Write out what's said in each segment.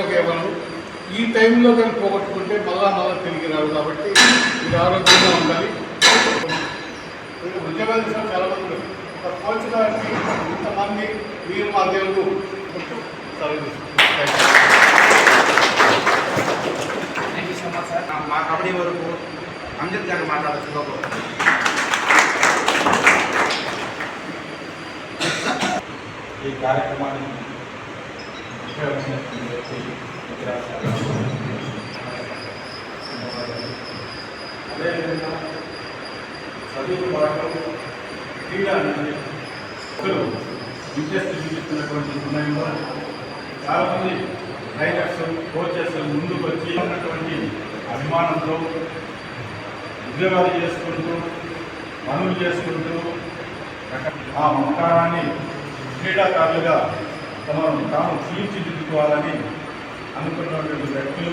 టైంలోకి ఇవ్వను. ఈ టైంలో కానీ పోగొట్టుకుంటే మళ్ళా తిరిగి రాదు. కాబట్టి మీరు ఆరోగ్యంగా ఉండాలి. ఉద్యోగాలు చాలా మంది ఒక కోచ్ గారికి ఇంతమంది మీరు మా దేవుడు మా కబడ్డీ వరకు అంజద్ గారిని మాట్లాడుతూ ఈ కార్యక్రమాన్ని అదేవిధంగా చదువు పాటు క్రీడా ఒకరు ఇంట్రెస్ట్ చూపిస్తున్నటువంటి సమయంలో చాలామంది రైడర్స్ కోచెస్ ముందుకు వచ్చి ఉన్నటువంటి అభిమానంతో ఉద్యోగాలు చేసుకుంటూ పనులు చేసుకుంటూ ఆ మమకారాన్ని క్రీడాకారులుగా తాము తీర్చిదిద్దుకోవాలని అనుకున్నటువంటి వ్యక్తులు,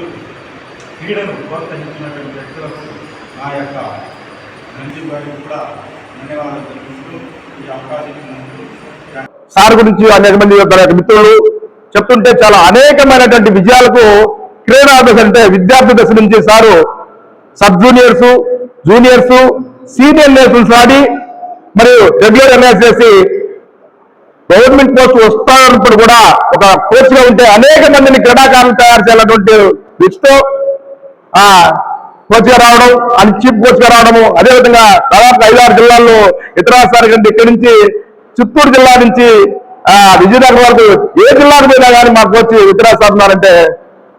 క్రీడను ప్రోత్సహించినటువంటి వ్యక్తులకు నా యొక్క మంచి వారికి కూడా ధన్యవాదాలు తెలుపుతూ ఈ అవకాశం ఇచ్చినందుకు సార్ గురించి అనేక మంది మిత్రులు చెప్తుంటే చాలా అనేకమైనటువంటి విజయాలకు క్రీడా దశ అంటే విద్యార్థి దశ నుంచి sir sub juniors, juniors, senior nationals ఆడి మరియు రెగ్యులర్ ఎన్ఎస్ చేసి గవర్నమెంట్ పోస్ట్ వస్తున్నప్పుడు కూడా ఒక కోచ్ గా ఉంటే అనేక మందిని క్రీడాకారులు తయారు చేయాలన్నటువంటి దృష్టితో కోచ్ గా రావడం, అని చీఫ్ కోచ్ గా రావడము, అదేవిధంగా దాదాపు 5-6 జిల్లాల్లో ఇతర రాష్ట్రాల కంటే ఇక్కడి నుంచి చిత్తూరు జిల్లా నుంచి విజయనగరం వరకు ఏ జిల్లాకు పోయినా కానీ మా కోచ్ ఉత్తరాస్తారంటే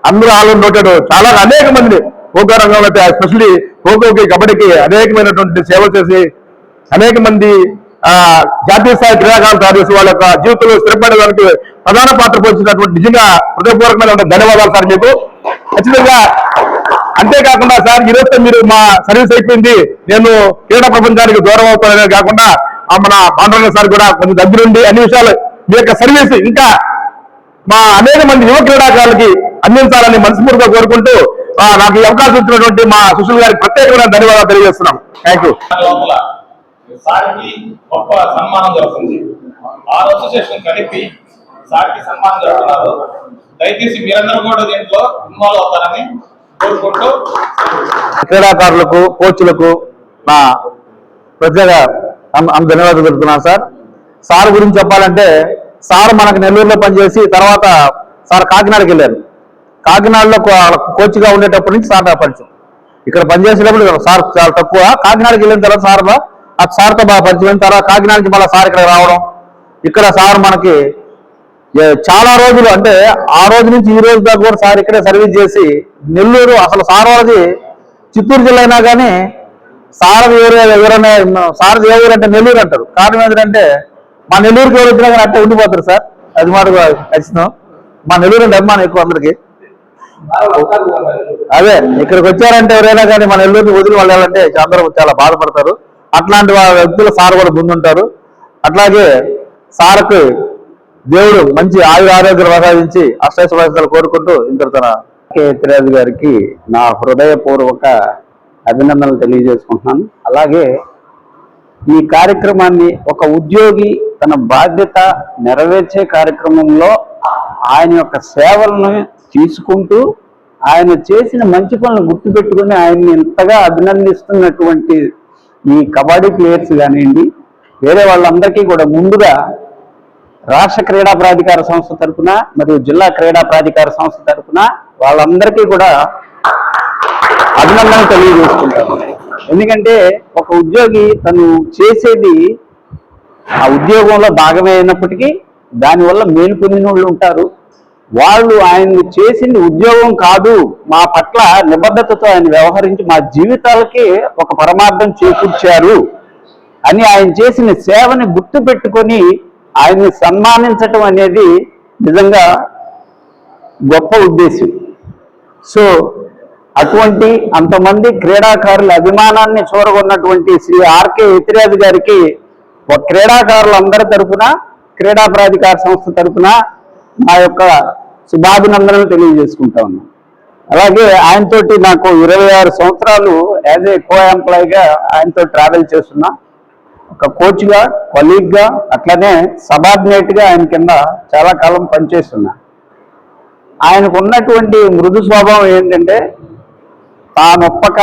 అందరూ ఆల్రౌండ్ ఉంటాడు. చాలా అనేక మందిని ఖోఖో రంగంలో అయితే ఎస్పెషల్లీ ఖోఖోకి, కబడ్డీకి అనేకమైనటువంటి సేవలు చేసి అనేక మంది జాతీయ స్థాయి క్రీడాకారులు తయారు చేసి వాళ్ళ యొక్క జీవితంలో స్థిరపడడానికి ప్రధాన పాత్ర పోషించినటువంటి నిజంగా హృదయపూర్వకమైన ధన్యవాదాలు సార్ మీకు. ఖచ్చితంగా అంతేకాకుండా సార్ ఈరోజు మీరు మా సర్వీస్ అయిపోయింది, నేను క్రీడా ప్రపంచానికి దూరం అవుతాననే కాకుండా మన పాండురంగ సార్ కూడా కొంచెం దగ్గరుండి అన్ని విషయాలు మీ యొక్క సర్వీస్ ఇంకా మా అనేక మంది యువ క్రీడాకారులకి అందించాలని మనస్ఫూర్తిగా కోరుకుంటూ నాకు ఈ అవకాశం ఇచ్చినటువంటి మా సుశీల్ గారికి ప్రత్యేకమైన ధన్యవాదాలు తెలియజేస్తున్నాం. Thank you. సార్కి గొప్ప సన్మానం జరుగుతుంది. ఆ అసోసియేషన్ కలిపి సార్కి సన్మానం జరుగుతున్నారు. దయచేసి మీరందరూ కూడా దీంట్లో ఇన్వాల్వ్ అవుతారని కోరుకుంటూ క్రీడాకారులకు, కోచ్లకు నా ప్రత్యేక ధన్యవాదాలు తెలుపుతున్నాను సార్. సార్ గురించి చెప్పాలంటే సార్ మనకు నెల్లూరులో పనిచేసి తర్వాత సార్ కాకినాడకి వెళ్ళారు. కాకినాడలో కోచ్గా ఉండేటప్పటి నుంచి సార్ పరిచయం. ఇక్కడ పనిచేసేటప్పుడు సార్ చాలా తక్కువ. కాకినాడకి వెళ్ళిన తర్వాత సార్తో బాగా పరిచయం. తర్వాత కాకినాడ నుంచి మళ్ళీ సార్ ఇక్కడ రావడం, ఇక్కడ సార్ మనకి చాలా రోజులు అంటే ఆ రోజు నుంచి ఈ రోజు దాకా కూడా సార్ ఇక్కడే సర్వీస్ చేసి నెల్లూరు అసలు సార్ వాళ్ళది చిత్తూరు జిల్లా అయినా కానీ సార్ ఎవరైనా సార్ ఏ ఊరు అంటే నెల్లూరు అంటారు. కారణం ఏంటంటే మా నెల్లూరుకి ఎవరు వచ్చినా కానీ అట్టే ఉండిపోతారు సార్. అది మాట ఖచ్చితం. మా నెల్లూరు అంటే అభిమానం ఎక్కువ అందరికి. అదే ఇక్కడికి వచ్చారంటే ఎవరైనా కానీ మా నెల్లూరుని వదిలి వెళ్ళాలంటే అందరూ చాలా బాధపడతారు. అట్లాంటి వ్యక్తులు సార్ కూడా ముందుంటారు. అట్లాగే సార్కి దేవుడు మంచి ఆరోగ్యం ప్రసాదించి అష్టైశ్వర్యాలు కోరుకుంటూ ఇంత తన కేతిరాజు గారికి నా హృదయపూర్వక అభినందనలు తెలియజేసుకుంటున్నాను. అలాగే ఈ కార్యక్రమాన్ని ఒక ఉద్యోగి తన బాధ్యత నెరవేర్చే కార్యక్రమంలో ఆయన యొక్క సేవలను తీసుకుంటూ ఆయన చేసిన మంచి పనులను గుర్తుపెట్టుకుని ఆయన్ని ఇంతగా అభినందిస్తున్నటువంటి ఈ కబడ్డీ ప్లేయర్స్ కానివ్వండి, వేరే వాళ్ళందరికీ కూడా ముందుగా రాష్ట్ర క్రీడా ప్రాధికార సంస్థ తరఫున మరియు జిల్లా క్రీడా ప్రాధికార సంస్థ తరఫున వాళ్ళందరికీ కూడా అభినందనలు తెలియజేసుకుంటారు. ఎందుకంటే ఒక ఉద్యోగి తను చేసేది ఆ ఉద్యోగంలో భాగమే అయినప్పటికీ దానివల్ల మేలు పొందిన వాళ్ళు ఉంటారు. వాళ్ళు ఆయన చేసింది ఉద్యోగం కాదు, మా పట్ల నిబద్ధతతో ఆయన వ్యవహరించి మా జీవితాలకి ఒక పరమార్థం చేకూర్చారు అని ఆయన చేసిన సేవని గుర్తు పెట్టుకొని ఆయన్ని సన్మానించటం అనేది నిజంగా గొప్ప ఉద్దేశం. సో అటువంటి అంతమంది క్రీడాకారుల అభిమానాన్ని చూరగొన్నటువంటి శ్రీ ఆర్కే ఎతిరాజు గారికి క్రీడాకారులందరి తరఫున క్రీడా ప్రాధికార సంస్థ తరఫున నా యొక్క శుభాభినందనలు తెలియజేసుకుంటా ఉన్నాను. అలాగే ఆయనతోటి నాకు 26 సంవత్సరాలు యాజ్ ఏ కో ఎంప్లాయీగా ఆయనతో ట్రావెల్ చేస్తున్నా. ఒక కోచ్గా, కొలీగ్గా, అట్లనే సబార్డినేట్గా ఆయన కింద చాలా కాలం పనిచేస్తున్నా. ఆయనకు ఉన్నటువంటి మృదు స్వభావం ఏంటంటే తానొప్పక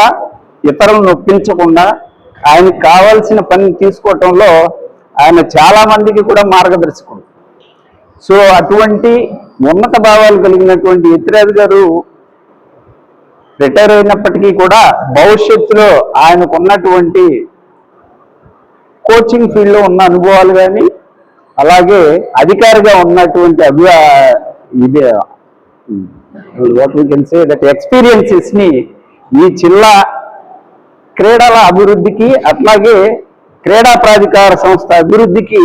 ఇతరులను నొప్పించకుండా ఆయనకు కావాల్సిన పని తీసుకోవటంలో ఆయన చాలా మందికి కూడా మార్గదర్శకుడు. సో అటువంటి ఉన్నత భావాలు కలిగినటువంటి యతిరాజ్ గారు రిటైర్ అయినప్పటికీ కూడా భవిష్యత్తులో ఆయనకు ఉన్నటువంటి కోచింగ్ ఫీల్డ్లో ఉన్న అనుభవాలు కానీ అలాగే అధికారిగా ఉన్నటువంటి ఎక్స్పీరియన్సెస్ ని ఈ జిల్లా క్రీడల అభివృద్ధికి అట్లాగే క్రీడా ప్రాధికార సంస్థ అభివృద్ధికి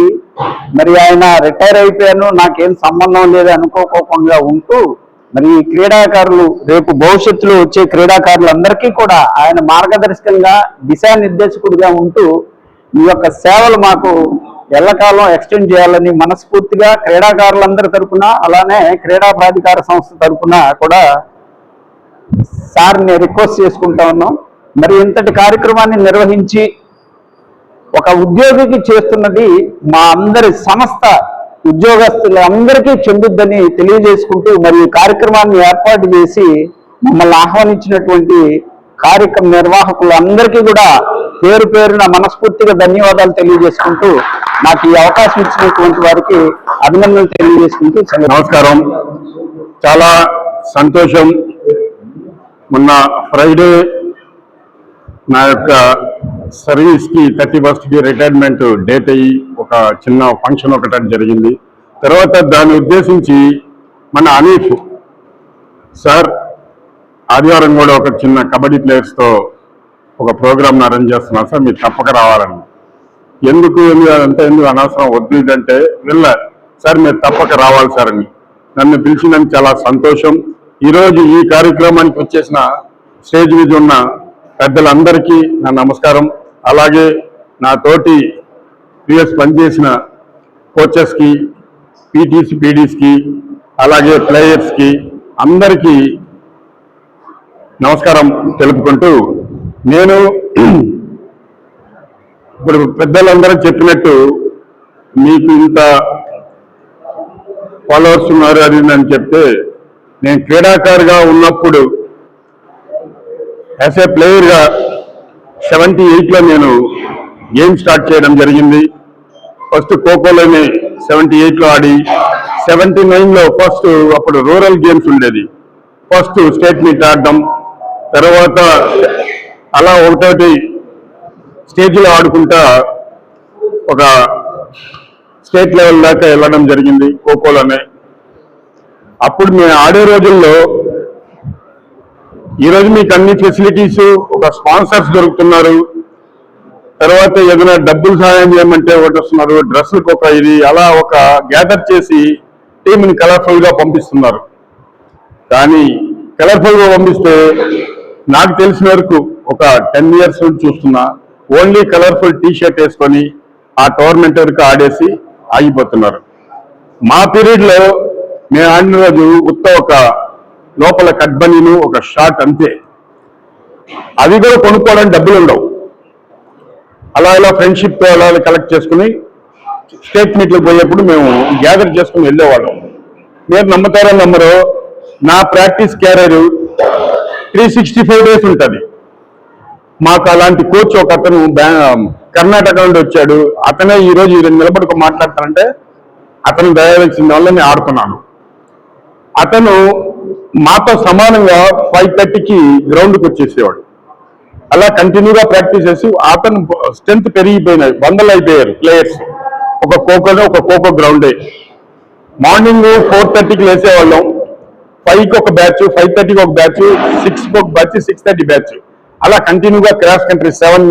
మరి ఆయన రిటైర్ అయిపోయాను నాకేం సంబంధం లేదు అనుకోకుండా ఉంటూ మరి ఈ క్రీడాకారులు రేపు భవిష్యత్తులో వచ్చే క్రీడాకారులందరికీ కూడా ఆయన మార్గదర్శకంగా దిశానిర్దేశకుడిగా ఉంటూ ఈ యొక్క సేవలు మాకు ఎల్లకాలం ఎక్స్టెండ్ చేయాలని మనస్ఫూర్తిగా క్రీడాకారులందరి తరఫున అలానే క్రీడా ప్రాధికార సంస్థ తరఫున కూడా సార్ని రిక్వెస్ట్ చేసుకుంటా ఉన్నాం. మరి ఇంతటి కార్యక్రమాన్ని నిర్వహించి ఒక ఉద్యోగికి చేస్తున్నది మా అందరి సంస్థ ఉద్యోగస్తులందరికీ చెందుద్దని తెలియజేసుకుంటూ మరి ఈ కార్యక్రమాన్ని ఏర్పాటు చేసి మమ్మల్ని ఆహ్వానించినటువంటి కార్యక్రమ నిర్వాహకులందరికీ కూడా పేరు పేరున మనస్ఫూర్తిగా ధన్యవాదాలు తెలియజేసుకుంటూ నాకు ఈ అవకాశం ఇచ్చినటువంటి వారికి అభినందనలు తెలియజేసుకుంటూ నమస్కారం. చాలా సంతోషం. మొన్న ఫ్రైడే నా యొక్క సర్వీస్కి 31st రిటైర్మెంట్ డేట్ అయ్యి ఒక చిన్న ఫంక్షన్ ఒకటి జరిగింది. తర్వాత దాన్ని ఉద్దేశించి మన అనీఫ్ సార్ ఆదివారం కూడా ఒక చిన్న కబడ్డీ ప్లేయర్స్తో ఒక ప్రోగ్రామ్ని అరేంజ్ చేస్తున్నారు సార్, మీరు తప్పక రావాలని. ఎందుకు అనవసరం వద్దు ఇదంటే వెళ్ళారు సార్, మీరు తప్పక రావాలి సార్ అని నన్ను పిలిచినందుకు చాలా సంతోషం. ఈరోజు ఈ కార్యక్రమానికి వచ్చేసిన స్టేజ్ మీద ఉన్న పెద్దలందరికీ నా నమస్కారం. అలాగే నా తోటి ప్రీవియస్ పనిచేసిన కోచెస్కి, పీటీసీ పీడీస్కి, అలాగే ప్లేయర్స్కి అందరికీ నమస్కారం తెలుపుకుంటూ, నేను ఇప్పుడు పెద్దలందరూ చెప్పినట్టు మీకు ఇంత ఫాలోవర్స్ ఉన్నారు అది అని చెప్తే, నేను క్రీడాకారుగా ఉన్నప్పుడు యాజ్ ఏ ప్లేయర్గా 78లో నేను గేమ్ స్టార్ట్ చేయడం జరిగింది. ఫస్ట్ ఖోఖోలోనే 78లో ఆడి 79లో ఫస్ట్ అప్పుడు రూరల్ గేమ్స్ ఉండేది, ఫస్ట్ స్టేట్ మీట్ ఆడడం, తర్వాత అలా ఒకటి స్టేజ్లో ఆడుకుంటా ఒక స్టేట్ లెవెల్ దాకా వెళ్ళడం జరిగింది ఖోఖోలోనే. అప్పుడు మేము ఆడే రోజుల్లో ఈరోజు మీకు అన్ని ఫెసిలిటీస్, ఒక స్పాన్సర్స్ దొరుకుతున్నారు, తర్వాత ఏదైనా డబ్బులు సహాయం చేయమంటే ఒకటి వస్తున్నారు, డ్రెస్సులకు ఒక ఇది అలా ఒక గ్యాదర్ చేసి టీంని కలర్ఫుల్గా పంపిస్తున్నారు. కానీ కలర్ఫుల్గా పంపిస్తే నాకు తెలిసిన వరకు ఒక 10 years నుంచి చూస్తున్నా, ఓన్లీ కలర్ఫుల్ టీషర్ట్ వేసుకొని ఆ టోర్నమెంట్ వరకు ఆడేసి ఆగిపోతున్నారు. మా పీరియడ్లో మేము ఆడిన రోజు ఒక లోపల కట్ బనీను, ఒక షార్ట్ అంతే, అవి కూడా కొనుక్కోవడానికి డబ్బులు ఉండవు. అలా ఫ్రెండ్షిప్ అలా కలెక్ట్ చేసుకుని స్టేట్ మీట్లకు పోయేప్పుడు మేము గ్యాదర్ చేసుకుని వెళ్ళేవాళ్ళం. మీరు నమ్ముతారో నమ్మరో, నా ప్రాక్టీస్ క్యారియర్ 365 days ఉంటుంది. మాకు అలాంటి కోచ్ ఒక అతను కర్ణాటక నుండి వచ్చాడు. అతనే ఈరోజు నిలబడుకు మాట్లాడతానంటే అతను దయవలసిన వల్ల ఆడుతున్నాను. అతను మాతో సమానంగా 5:30కి గ్రౌండ్కి వచ్చేసేవాడు. అలా కంటిన్యూగా ప్రాక్టీస్ చేసి అతను స్ట్రెంత్ పెరిగిపోయినాయి, 100 అయిపోయారు ప్లేయర్స్. ఒక ఖోఖో గ్రౌండే. మార్నింగ్ 4:30కి లేసేవాళ్ళం, 5కి ఒక బ్యాచ్, 5:30కి ఒక బ్యాచ్, 6కి ఒక బ్యాచ్, 6:30 బ్యాచ్. అలా కంటిన్యూగా క్రాస్ కంట్రీ 7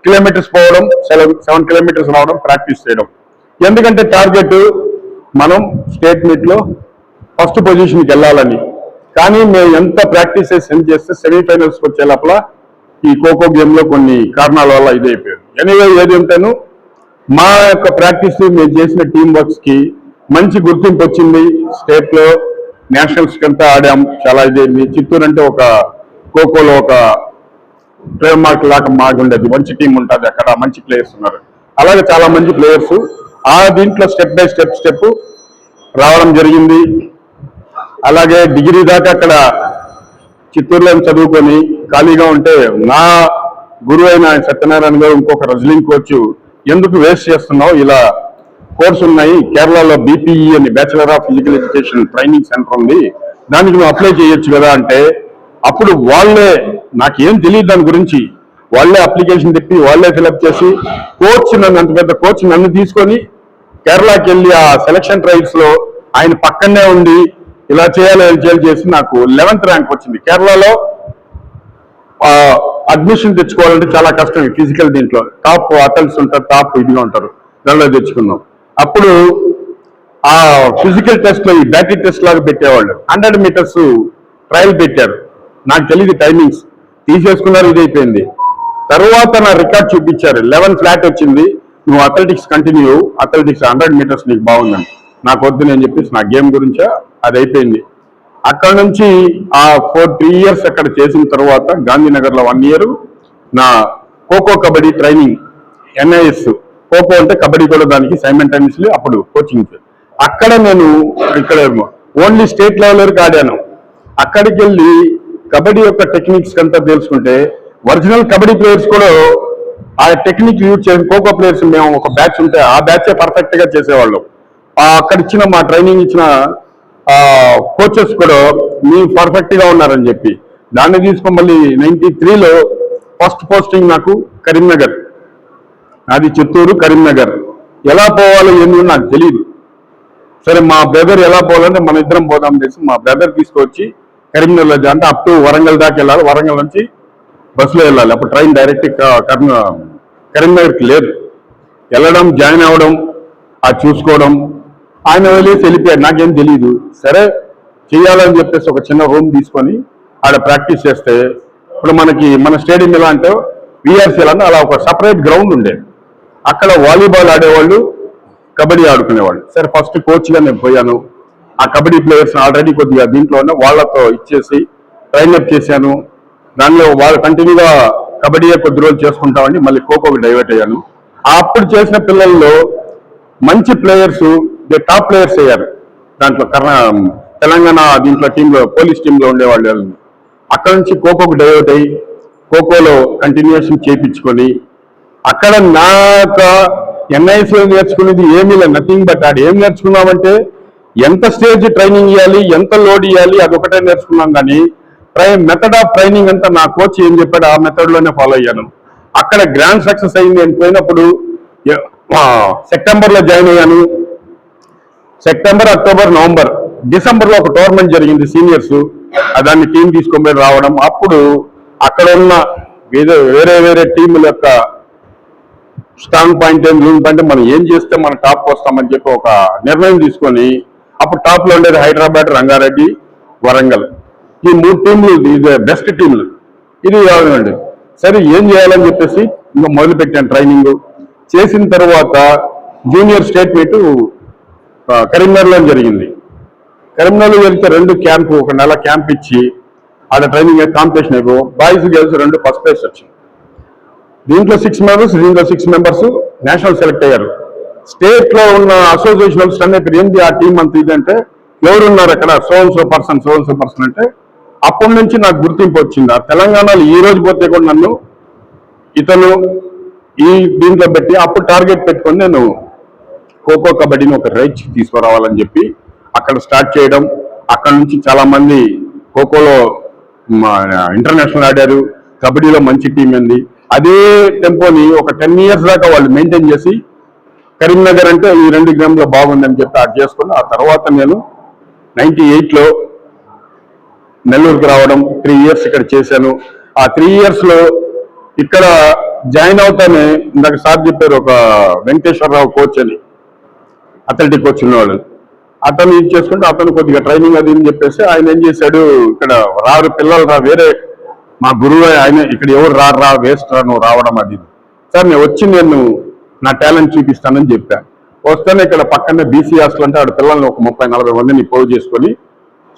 kilometers పోవడం, 7 kilometers రావడం, ప్రాక్టీస్ చేయడం. ఎందుకంటే టార్గెట్ మనం స్టేట్ మీట్లో ఫస్ట్ పొజిషన్కి వెళ్ళాలని. కానీ మేము ఎంత ప్రాక్టీస్ చేస్తే సెమీఫైనల్స్కి వచ్చే లోపల ఈ ఖోఖో గేమ్లో కొన్ని కారణాల వల్ల ఇదైపోయింది. ఎనీవే ఏది ఉంటాను, మా యొక్క ప్రాక్టీస్ మేము చేసిన టీం వర్క్స్కి మంచి గుర్తింపు వచ్చింది. స్టేట్లో నేషనల్స్కి అంతా ఆడాం, చాలా ఇదైంది. చిత్తూరు అంటే ఒక ఖోఖోలో ఒక ట్రేడ్ మార్క్ లాగా మాకు ఉండేది, మంచి టీం ఉంటుంది, అక్కడ మంచి ప్లేయర్స్ ఉన్నారు. అలాగే చాలా మంచి ప్లేయర్స్ ఆ దీంట్లో స్టెప్ బై స్టెప్ రావడం జరిగింది. అలాగే డిగ్రీ దాకా అక్కడ చిత్తూరులో చదువుకొని ఖాళీగా ఉంటే నా గురువు అయిన సత్యనారాయణ గారు ఇంకొక రెజ్లింగ్ కోచ్ ఎందుకు వేస్ట్ చేస్తున్నావు, ఇలా కోర్సు ఉన్నాయి కేరళలో BPE అని bachelor of physical education training centre ఉంది, దానికి నువ్వు అప్లై చేయొచ్చు కదా అంటే, అప్పుడు వాళ్ళే నాకేం తెలియదు దాని గురించి, వాళ్ళే అప్లికేషన్ తిప్పి వాళ్ళే ఫిలప్ చేసి కోచ్ నన్ను, అంత పెద్ద కోచ్ నన్ను తీసుకొని కేరళకి వెళ్ళి ఆ సెలక్షన్ ట్రయల్స్ లో ఆయన పక్కనే ఉండి ఇలా చేయాలి చేసి నాకు 11th ర్యాంక్ వచ్చింది. కేరళలో అడ్మిషన్ తెచ్చుకోవాలంటే చాలా కష్టం, ఫిజికల్ దీంట్లో టాప్ అథ్లెట్స్ ఉంటారు, టాప్ ఇదిగా ఉంటారు, దానిలో తెచ్చుకున్నాం. అప్పుడు ఆ ఫిజికల్ టెస్ట్ లో ఈ బ్యాటరీ టెస్ట్ లాగా పెట్టేవాళ్ళు, 100 మీటర్స్ ట్రయల్ పెట్టారు, నాకు తెలియదు టైమింగ్స్, తీసేసుకున్నారు, ఇది అయిపోయింది. తర్వాత నా రికార్డ్ చూపించారు, 11 ఫ్లాట్ వచ్చింది, నువ్వు అథ్లెటిక్స్ కంటిన్యూ, అథ్లెటిక్స్ 100 మీటర్స్ నీకు బాగుందని. నాకు వద్దు నేను చెప్పేసి నా గేమ్ గురించే అది అయిపోయింది. అక్కడ నుంచి ఆ 3 years అక్కడ చేసిన తర్వాత గాంధీనగర్లో 1 year నా ఖోఖో కబడ్డీ ట్రైనింగ్, NIS ఖోఖో అంటే కబడ్డీ కూడా దానికి సైమల్టేనియస్లీ అప్పుడు కోచింగ్. అక్కడ నేను ఇక్కడ ఓన్లీ స్టేట్ లెవెల్ వరకు ఆడాను. అక్కడికి వెళ్ళి కబడ్డీ యొక్క టెక్నిక్స్ అంతా తెలుసుకుంటే ఒరిజినల్ కబడ్డీ ప్లేయర్స్ కూడా ఆ టెక్నిక్ యూజ్ చేసి ఖోఖో ప్లేయర్స్ మేము ఒక బ్యాచ్ ఉంటే ఆ బ్యాచే పర్ఫెక్ట్ గా చేసేవాళ్ళం. అక్కడ ఇచ్చిన మా ట్రైనింగ్ ఇచ్చిన కోచెస్ కూడా మీ పర్ఫెక్ట్ గా ఉన్నారని చెప్పి దాన్ని తీసుకొని మళ్ళీ 93లో ఫస్ట్ పోస్టింగ్ నాకు కరీంనగర్, అది చిత్తూరు కరీంనగర్. ఎలా పోవాలో ఏందో నాకు తెలియదు. సరే మా బ్రదర్ ఎలా పోవాలంటే మన ఇద్దరం పోదాం చేసి మా బ్రదర్ తీసుకొచ్చి కరీంనగర్లో అంటే అప్ టు వరంగల్ దాకా వెళ్ళాలి, వరంగల్ నుంచి బస్సులో వెళ్ళాలి. అప్పుడు ట్రైన్ డైరెక్ట్ కరీంనగర్కి లేదు. వెళ్ళడం, జాయిన్ అవ్వడం, అది చూసుకోవడం, ఆయన వెళ్ళేసి వెళ్ళిపోయాడు, నాకేం తెలియదు. సరే చేయాలని చెప్పేసి ఒక చిన్న రూమ్ తీసుకొని ఆడ ప్రాక్టీస్ చేస్తే, ఇప్పుడు మన స్టేడియం ఎలా అంటే VRC అని అలా ఒక సపరేట్ గ్రౌండ్ ఉండేది. అక్కడ వాలీబాల్ ఆడేవాళ్ళు, కబడ్డీ ఆడుకునేవాళ్ళు. సరే ఫస్ట్ కోచ్గా నేను పోయాను. ఆ కబడ్డీ ప్లేయర్స్ ఆల్రెడీ కొద్దిగా దీంట్లో ఉన్న వాళ్ళతో ఇచ్చేసి ట్రైనప్ చేశాను. దానిలో వాళ్ళు కంటిన్యూగా కబడ్డీయే కొద్ది రోజులు చేసుకుంటామని మళ్ళీ ఖోఖోకి డైవర్ట్ అయ్యాను. అప్పుడు చేసిన పిల్లల్లో మంచి ప్లేయర్స్, టాప్ ప్లేయర్స్ అయ్యారు. దాంట్లో తెలంగాణ దీంట్లో టీంలో పోలీస్ టీంలో ఉండేవాళ్ళు. అక్కడ నుంచి ఖోఖోకి డైవర్ట్ అయ్యి ఖోఖోలో కంటిన్యూషన్ చేయించుకొని అక్కడ నాకు NISలో నేర్చుకునేది ఏమీ లేదు, నథింగ్ బట్ ఆడ ఏం నేర్చుకున్నామంటే ఎంత స్టేజ్ ట్రైనింగ్ ఇవ్వాలి, ఎంత లోడ్ ఇవ్వాలి, అదొకటే నేర్చుకున్నాం. కానీ మెథడ్ ఆఫ్ ట్రైనింగ్ అంతా నా కోచ్ ఏం చెప్పాడు ఆ మెథడ్లోనే ఫాలో అయ్యాను. అక్కడ గ్రాండ్ సక్సెస్ అయింది. నేను పోయినప్పుడు సెప్టెంబర్లో జాయిన్ అయ్యాను. సెప్టెంబర్, అక్టోబర్, నవంబర్, డిసెంబర్లో ఒక టోర్నమెంట్ జరిగింది సీనియర్స్, దాన్ని టీం తీసుకొని రావడం. అప్పుడు అక్కడ ఉన్న వేరే టీముల యొక్క స్ట్రాంగ్ పాయింట్ ఏం, లూజ్ పాయింట్ మనం ఏం చేస్తే మనం టాప్కి వస్తామని చెప్పి ఒక నిర్ణయం తీసుకొని అప్పుడు టాప్లో ఉండేది హైదరాబాద్, రంగారెడ్డి, వరంగల్, ఈ 3 టీంలు ఇది బెస్ట్ టీంలు. ఇది కాదండి. సరే ఏం చేయాలని చెప్పేసి ఇంకా మొదలుపెట్టాను ట్రైనింగ్. చేసిన తర్వాత జూనియర్ స్టేట్ మీట్ కరీంనగర్లో జరిగింది. కరీంనగర్లో వెళ్తే 2 క్యాంపు, ఒక నెల క్యాంప్ ఇచ్చి ఆడ ట్రైనింగ్ కాంపిటీషన్ అయిపో బాయ్స్ గర్ల్స్ 2 ఫస్ట్ ప్లేస్ వచ్చింది. దీంట్లో 6 మెంబర్స్, దీంట్లో 6 మెంబర్స్ నేషనల్ సెలెక్ట్ అయ్యారు. స్టేట్ లో ఉన్న అసోసియేషన్ వాళ్ళు స్టన్ అయిపోయి ఏంటి ఆ టీం అంత ఇదంటే ఎవరున్నారు అక్కడ సో పర్సన్ అంటే అప్పటి నుంచి నాకు గుర్తింపు వచ్చింది. ఆ తెలంగాణలో ఈ రోజు పోతే కూడా నన్ను ఇతను ఈ దీంట్లో పెట్టి అప్పుడు టార్గెట్ పెట్టుకొని నేను ఖోఖో కబడ్డీని ఒక రైట్ తీసుకురావాలని చెప్పి అక్కడ స్టార్ట్ చేయడం. అక్కడ నుంచి చాలా మంది ఖోఖోలో ఇంటర్నేషనల్ ఆడారు, కబడ్డీలో మంచి టీం ఉంది. అదే టెంపోని ఒక 10 years దాకా వాళ్ళు మెయింటైన్ చేసి కరీంనగర్ అంటే ఈ 2 గ్రాములో బాగుందని చెప్పి అది చేసుకుని ఆ తర్వాత నేను 98లో నెల్లూరుకి రావడం, 3 years ఇక్కడ చేశాను. ఆ 3 yearsలో ఇక్కడ జాయిన్ అవుతానే ఇందాక సార్ చెప్పారు, ఒక వెంకటేశ్వరరావు కోచ్ అని అథ్లెటిక్ కోచ్ ఉన్నవాళ్ళు, అతను ఇది చేసుకుంటే అతను కొద్దిగా ట్రైనింగ్ అది అని చెప్పేసి ఆయన ఏం చేశాడు, ఇక్కడ రారు పిల్లలు వేరే మా గురువు ఆయన ఇక్కడ ఎవరు రా వేస్ట్ రా నువ్వు రావడం అది. సార్ నేను వచ్చి నేను నా టాలెంట్ చూపిస్తానని చెప్పాను. వస్తేనే ఇక్కడ పక్కనే BC హాస్టల్ అంటే ఆడ పిల్లల్ని ఒక 30-40 మందిని పోగు చేసుకొని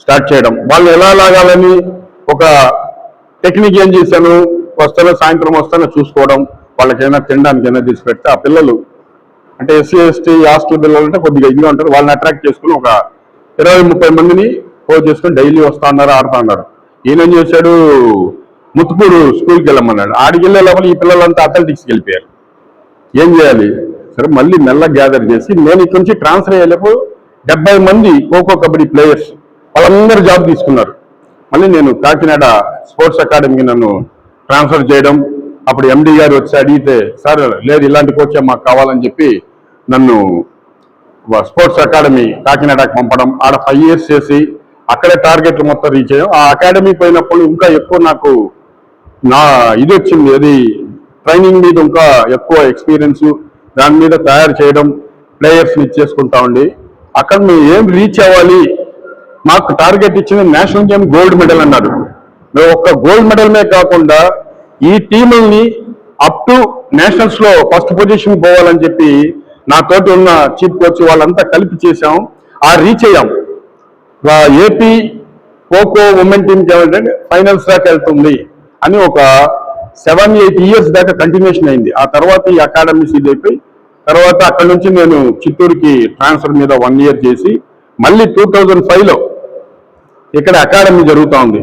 స్టార్ట్ చేయడం. వాళ్ళు ఎలా లాగాలని ఒక టెక్నిక్ ఏం చేశాను, వస్తానో సాయంత్రం వస్తానో చూసుకోవడం, వాళ్ళకైనా తినడానికైనా తీసి పెడితే ఆ పిల్లలు అంటే SC ST హాస్టల్ పిల్లలు అంటే కొద్దిగా ఇదిగా ఉంటారు, వాళ్ళని అట్రాక్ట్ చేసుకుని ఒక 20-30 మందిని కోచ్ చేసుకొని డైలీ వస్తా ఉన్నారు, ఆడుతా ఉన్నారు. ఈయన చేశాడు, ముత్తుపూరు స్కూల్కి వెళ్ళమన్నాడు. ఆడికి వెళ్ళే లోపల ఈ పిల్లలంతా అథ్లెటిక్స్కి వెళ్ళిపోయారు. ఏం చేయాలి? సరే మళ్ళీ మెల్లగా గ్యాదర్ చేసి నేను ఇక్కడి నుంచి ట్రాన్స్ఫర్ అయ్యేలోపు 70 మంది ఖోఖో కబడ్డీ ప్లేయర్స్ వాళ్ళందరూ జాబ్ తీసుకున్నారు. మళ్ళీ నేను కాకినాడ స్పోర్ట్స్ అకాడమీకి నన్ను ట్రాన్స్ఫర్ చేయడం, అప్పుడు ఎండి గారు వచ్చి అడిగితే సార్ లేదు ఇలాంటి కోచే మాకు కావాలని చెప్పి నన్ను స్పోర్ట్స్ అకాడమీ కాకినాడకు పంపడం, ఆడ 5 years చేసి అక్కడే టార్గెట్లు మొత్తం రీచ్ అయ్యాం. ఆ అకాడమీ పోయినప్పుడు ఇంకా ఎక్కువ నాకు నా ఇది వచ్చింది, అది ట్రైనింగ్ మీద ఇంకా ఎక్కువ ఎక్స్పీరియన్స్, దాని మీద తయారు చేయడం, ప్లేయర్స్ని ఇచ్చేసుకుంటా ఉండి అక్కడ మేము ఏం రీచ్ అవ్వాలి. మాకు టార్గెట్ ఇచ్చింది నేషనల్ గేమ్ గోల్డ్ మెడల్ అన్నారు. మేము ఒక్క గోల్డ్ మెడల్మే కాకుండా ఈ టీముల్ని అప్ టు నేషనల్స్ లో ఫస్ట్ పొజిషన్ పోవాలని చెప్పి నాతోటి ఉన్న చీఫ్ కోచ్ వాళ్ళంతా కలిపి చేశాం. ఆ రీచ్ అయ్యాం. ఏపీ ఖోఖో ఉమెన్ టీమ్కి ఏమంటే ఫైనల్స్ దాకా వెళ్తుంది అని ఒక 7-8 years దాకా కంటిన్యూషన్ అయింది. ఆ తర్వాత ఈ అకాడమీ సీజ్ అయిపోయి తర్వాత అక్కడ నుంచి నేను చిత్తూరుకి ట్రాన్స్ఫర్ మీద 1 year చేసి మళ్ళీ 2005లో ఇక్కడ అకాడమీ జరుగుతూ ఉంది.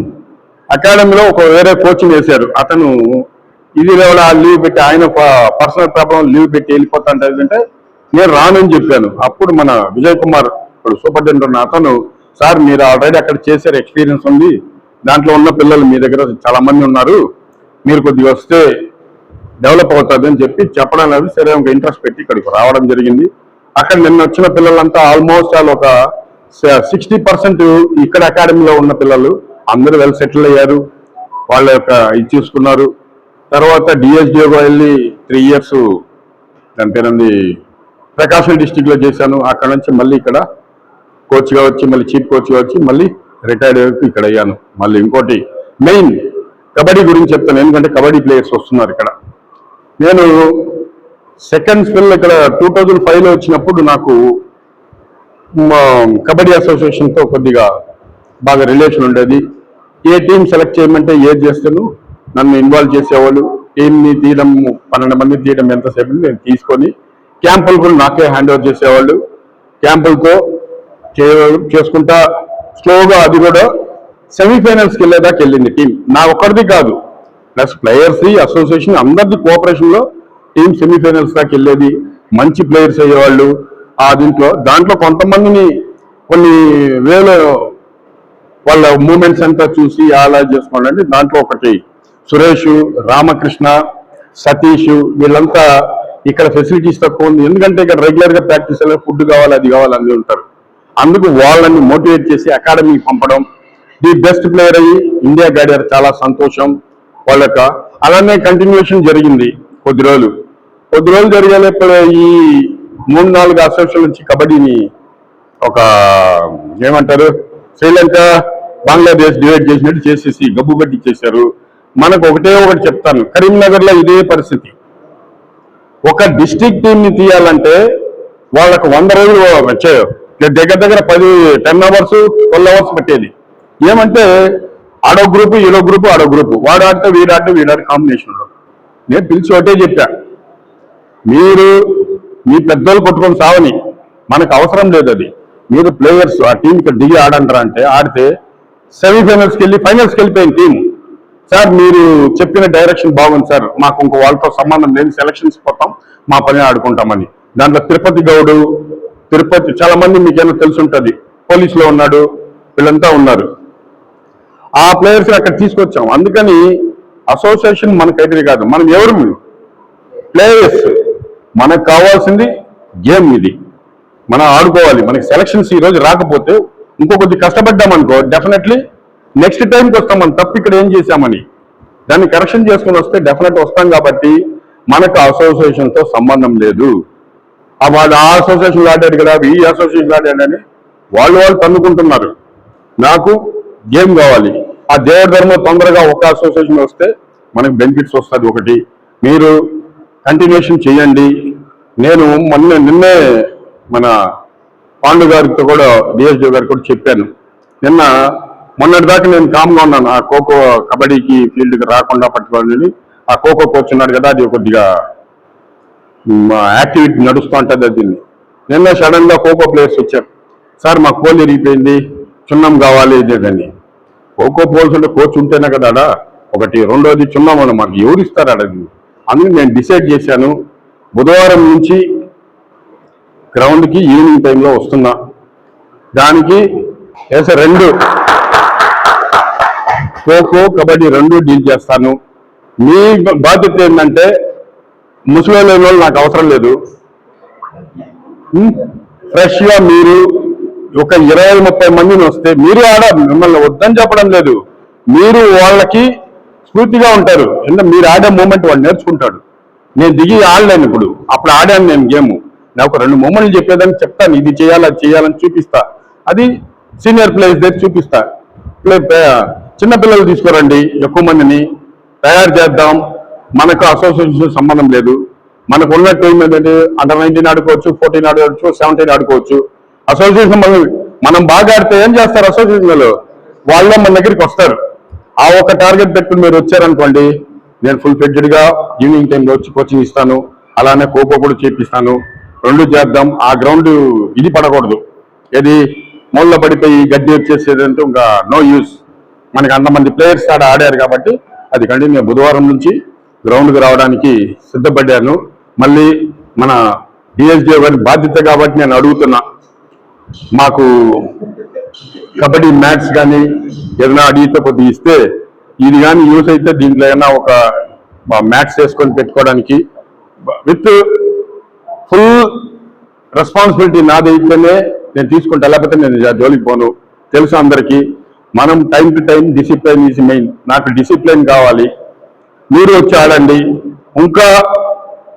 అకాడమీలో ఒక వేరే కోచింగ్ వేశారు. అతను ఇది లీవ్ పెట్టి ఆయన పర్సనల్ ప్రాబ్లం లీవ్ పెట్టి వెళ్ళిపోతాంటే నేను రానని చెప్పాను. అప్పుడు మన విజయ్ కుమార్ ఇప్పుడు సూపరింటెండెంట్ ఉన్న అతను సార్ మీరు ఆల్రెడీ అక్కడ చేశారు, ఎక్స్పీరియన్స్ ఉంది, దాంట్లో ఉన్న పిల్లలు మీ దగ్గర చాలా మంది ఉన్నారు, మీరు కొద్దిగా వస్తే డెవలప్ అవుతుంది అని చెప్పి చెప్పడం లేదు. సరే ఒక ఇంట్రెస్ట్ పెట్టి ఇక్కడికి రావడం జరిగింది. అక్కడ నిన్న వచ్చిన పిల్లలంతా ఆల్మోస్ట్ ఒక 60% ఇక్కడ అకాడమీలో ఉన్న పిల్లలు అందరూ వెల్ సెటిల్ అయ్యారు, వాళ్ళ యొక్క ఇది చూసుకున్నారు. తర్వాత డిఎస్డిఓగా వెళ్ళి 3 years దాని పేరుంది ప్రకాశం డిస్టిక్ లో చేశాను. అక్కడ నుంచి మళ్ళీ ఇక్కడ కోచ్గా వచ్చి మళ్ళీ చీఫ్ కోచ్గా వచ్చి మళ్ళీ రిటైర్డ్ అయ్యి ఇక్కడ అయ్యాను. మళ్ళీ ఇంకోటి మెయిన్ కబడ్డీ గురించి చెప్తాను, ఎందుకంటే కబడ్డీ ప్లేయర్స్ వస్తున్నారు ఇక్కడ. నేను సెకండ్ స్పెల్ ఇక్కడ 2005లో వచ్చినప్పుడు నాకు కబడ్డీ అసోసియేషన్తో కొద్దిగా బాగా రిలేషన్ ఉండేది. ఏ టీం సెలెక్ట్ చేయమంటే ఏది చేస్తాను నన్ను ఇన్వాల్వ్ చేసేవాళ్ళు. టీంని తీయడం 12 మంది తీయడం ఎంతసేపు నేను తీసుకొని క్యాంపులు కూడా నాకే హ్యాండ్ ఓవర్ చేసేవాళ్ళు. క్యాంపులతో చేసుకుంటా స్లోగా అది కూడా సెమీఫైనల్స్కి వెళ్ళేదాకా వెళ్ళింది టీం. నా ఒక్కరిది కాదు, ప్లస్ ప్లేయర్స్ అసోసియేషన్ అందరిది కోఆపరేషన్లో టీం సెమీఫైనల్స్ దాకా వెళ్ళేది. మంచి ప్లేయర్స్ అయ్యేవాళ్ళు. దాంట్లో కొంతమందిని కొన్ని వేల వాళ్ళ మూమెంట్స్ అంతా చూసి అలా చేసుకోవాలంటే దాంట్లో ఒకటి సురేష్, రామకృష్ణ, సతీష్, వీళ్ళంతా ఇక్కడ ఫెసిలిటీస్ తక్కువ ఉంది, ఎందుకంటే ఇక్కడ రెగ్యులర్ గా ప్రాక్టీస్ అయ్యే ఫుడ్ కావాలి, అది కావాలి అని ఉంటారు. అందుకు వాళ్ళని మోటివేట్ చేసి అకాడమీకి పంపడం, ది బెస్ట్ ప్లేయర్ అయ్యి ఇండియా గాడారు, చాలా సంతోషం వాళ్ళక. అలానే కంటిన్యూషన్ జరిగింది కొద్ది రోజులు జరిగేప్పుడు ఈ 3-4 అసోసియేషన్ నుంచి కబడ్డీని ఒక ఏమంటారు శ్రీలంక బంగ్లాదేశ్ డివైడ్ చేసినట్టు చేసేసి గబ్బు పెట్టి చేశారు. మనకు ఒకటి చెప్తాను, కరీంనగర్ లో ఇదే పరిస్థితి. ఒక డిస్ట్రిక్ట్ టీమ్ ని తీయాలంటే వాళ్ళకు 100 రోజులు వచ్చాయి, దగ్గర 10 hours 12 hours పెట్టేది. ఏమంటే ఆడో గ్రూపు ఈడో గ్రూపు ఆడో గ్రూపు, వాడు ఆడితే వీడాడితే కాంబినేషన్లో. నేను పిలిచి ఒకటే చెప్పా, మీరు మీ పెద్దోళ్ళు కొట్టుకొని సావని, మనకు అవసరం లేదు అది. మీరు ప్లేయర్స్ ఆ టీంకి దిగి ఆడంటారా అంటే ఆడితే సెమీఫైనల్స్కి వెళ్ళి ఫైనల్స్కి వెళ్ళిపోయింది టీం. సార్ మీరు చెప్పిన డైరెక్షన్ బాగుంది సార్, మాకు ఇంకో వాళ్ళతో సంబంధం లేదు, సెలక్షన్స్ పోతాం, మా పని ఆడుకుంటామని. దాంట్లో తిరుపతి గౌడు, చాలా మంది మీకేమో తెలుసుంటుంది, పోలీసులో ఉన్నాడు, వీళ్ళంతా ఉన్నారు. ఆ ప్లేయర్స్ అక్కడ తీసుకొచ్చాం. అందుకని అసోసియేషన్ మనకైతే కాదు, మనం ఎవరు ప్లేయర్స్, మనకు కావాల్సింది గేమ్ ఇది, మనం ఆడుకోవాలి. మనకి సెలక్షన్స్ ఈ రోజు రాకపోతే ఇంకో కొద్ది కష్టపడ్డామనుకో డెఫినెట్లీ నెక్స్ట్ టైంకి వస్తాం. మనం తప్పు ఇక్కడ ఏం చేశామని దాన్ని కరెక్షన్ చేసుకుని వస్తే డెఫినెట్ వస్తాం. కాబట్టి మనకు అసోసియేషన్తో సంబంధం లేదు. వాడు ఆ అసోసియేషన్ ఆడాడు కదా, ఈ అసోసియేషన్ ఆడాడని వాళ్ళు తన్నుకుంటున్నారు. నాకు గేమ్ కావాలి. ఆ దేవుడి ధర్మం తొందరగా ఒక అసోసియేషన్ వస్తే మనకు బెనిఫిట్స్ వస్తుంది. ఒకటి మీరు కంటిన్యూషన్ చేయండి. నేను నిన్నే మన పాండు గారితో కూడా డిఎస్డీ గారికి కూడా చెప్పాను. మొన్నటిదాకా నేను కామ్గా ఉన్నాను, ఆ ఖోఖో కబడ్డీకి ఫీల్డ్కి రాకుండా పట్టుకోవాలని. ఆ ఖోఖో కోచ్ ఉన్నాడు కదా, అది కొద్దిగా యాక్టివిటీ నడుస్తూ ఉంటుంది. దీన్ని నిన్న సడన్ గా ఖోఖో ప్లేయర్స్ వచ్చారు, సార్ మా కోల్ ఇరిగిపోయింది, చున్నం కావాలి ఇదేదని. ఖోఖో పోల్చుంటే కోచ్ ఉంటేనే కదా ఆడ ఒకటి. రెండోది చున్నం అని మాకు ఎవరు ఇస్తారు ఆడ? అందుకు నేను డిసైడ్ చేశాను, బుధవారం నుంచి గ్రౌండ్కి ఈవినింగ్ టైంలో వస్తున్నా. దానికి రెండు ఖోఖో కబడ్డీ 2 డీల్ చేస్తాను. మీ బాధ్యత ఏంటంటే ముసలి లేని వాళ్ళు నాకు అవసరం లేదు. ఫ్రెష్గా మీరు ఒక 20-30 మందిని వస్తే మీరు ఆడ మిమ్మల్ని వద్దని చెప్పడం లేదు, మీరు వాళ్ళకి స్ఫూర్తిగా ఉంటారు. ఎందుకంటే మీరు ఆడే మూమెంట్ వాడు నేర్చుకుంటాడు. నేను దిగి ఆడలేను, ఇప్పుడు అప్పుడు ఆడాను నేను గేమ్. నాకు 2 మూమెంట్లు చెప్పేదాన్ని చెప్తాను, ఇది చేయాలి అది చేయాలని చూపిస్తా. అది సీనియర్ ప్లేయర్స్ దగ్గర చూపిస్తా. చిన్నపిల్లలు తీసుకురండి, ఎక్కువ మందిని తయారు చేద్దాం. మనకు అసోసియేషన్ సంబంధం లేదు. మనకు ఉన్న టీం ఏంటంటే అండర్ 19 ఆడుకోవచ్చు, 14 ఆడుకోవచ్చు, 17 ఆడుకోవచ్చు. అసోసియేషన్ మనం బాగా ఆడితే ఏం చేస్తారు అసోసియేషన్లో? వాళ్ళే మన దగ్గరికి వస్తారు. ఆ ఒక టార్గెట్ పెట్టుకుని మీరు వచ్చారనుకోండి, నేను ఫుల్ ఫ్లెడ్జ్డ్గా ఈవినింగ్ టైంలో వచ్చి కోచింగ్ ఇస్తాను. అలానే ఖోఖో కూడా చేపిస్తాను. 2 చేద్దాం. ఆ గ్రౌండ్ ఇది పడకూడదు, ఏది మూలలో పడిపోయి గడ్డి వచ్చేసేదంటే ఇంకా నో యూస్. మనకి అంతమంది ప్లేయర్స్ ఆడ ఆడారు కాబట్టి అది కంటిన్యూ. బుధవారం నుంచి గ్రౌండ్కి రావడానికి సిద్ధపడ్డాను. మళ్ళీ మన డిఎస్డిఓ గారి బాధ్యత కాబట్టి నేను అడుగుతున్నా, మాకు కబడ్డీ మ్యాచ్ కానీ ఏదైనా అడిగితే కొద్దిగా ఇస్తే, ఇది కానీ యూస్ అయితే దీంట్లో ఏమైనా ఒక మ్యాచ్ వేసుకొని పెట్టుకోవడానికి విత్ ఫుల్ రెస్పాన్సిబిలిటీ నాది అయితేనే నేను తీసుకుంటా, లేకపోతే నేను జోలికి పోను. తెలుసు అందరికీ, మనం time to time discipline is main. నాకు డిసిప్లైన్ కావాలి. మీరు వచ్చి ఆడండి, ఇంకా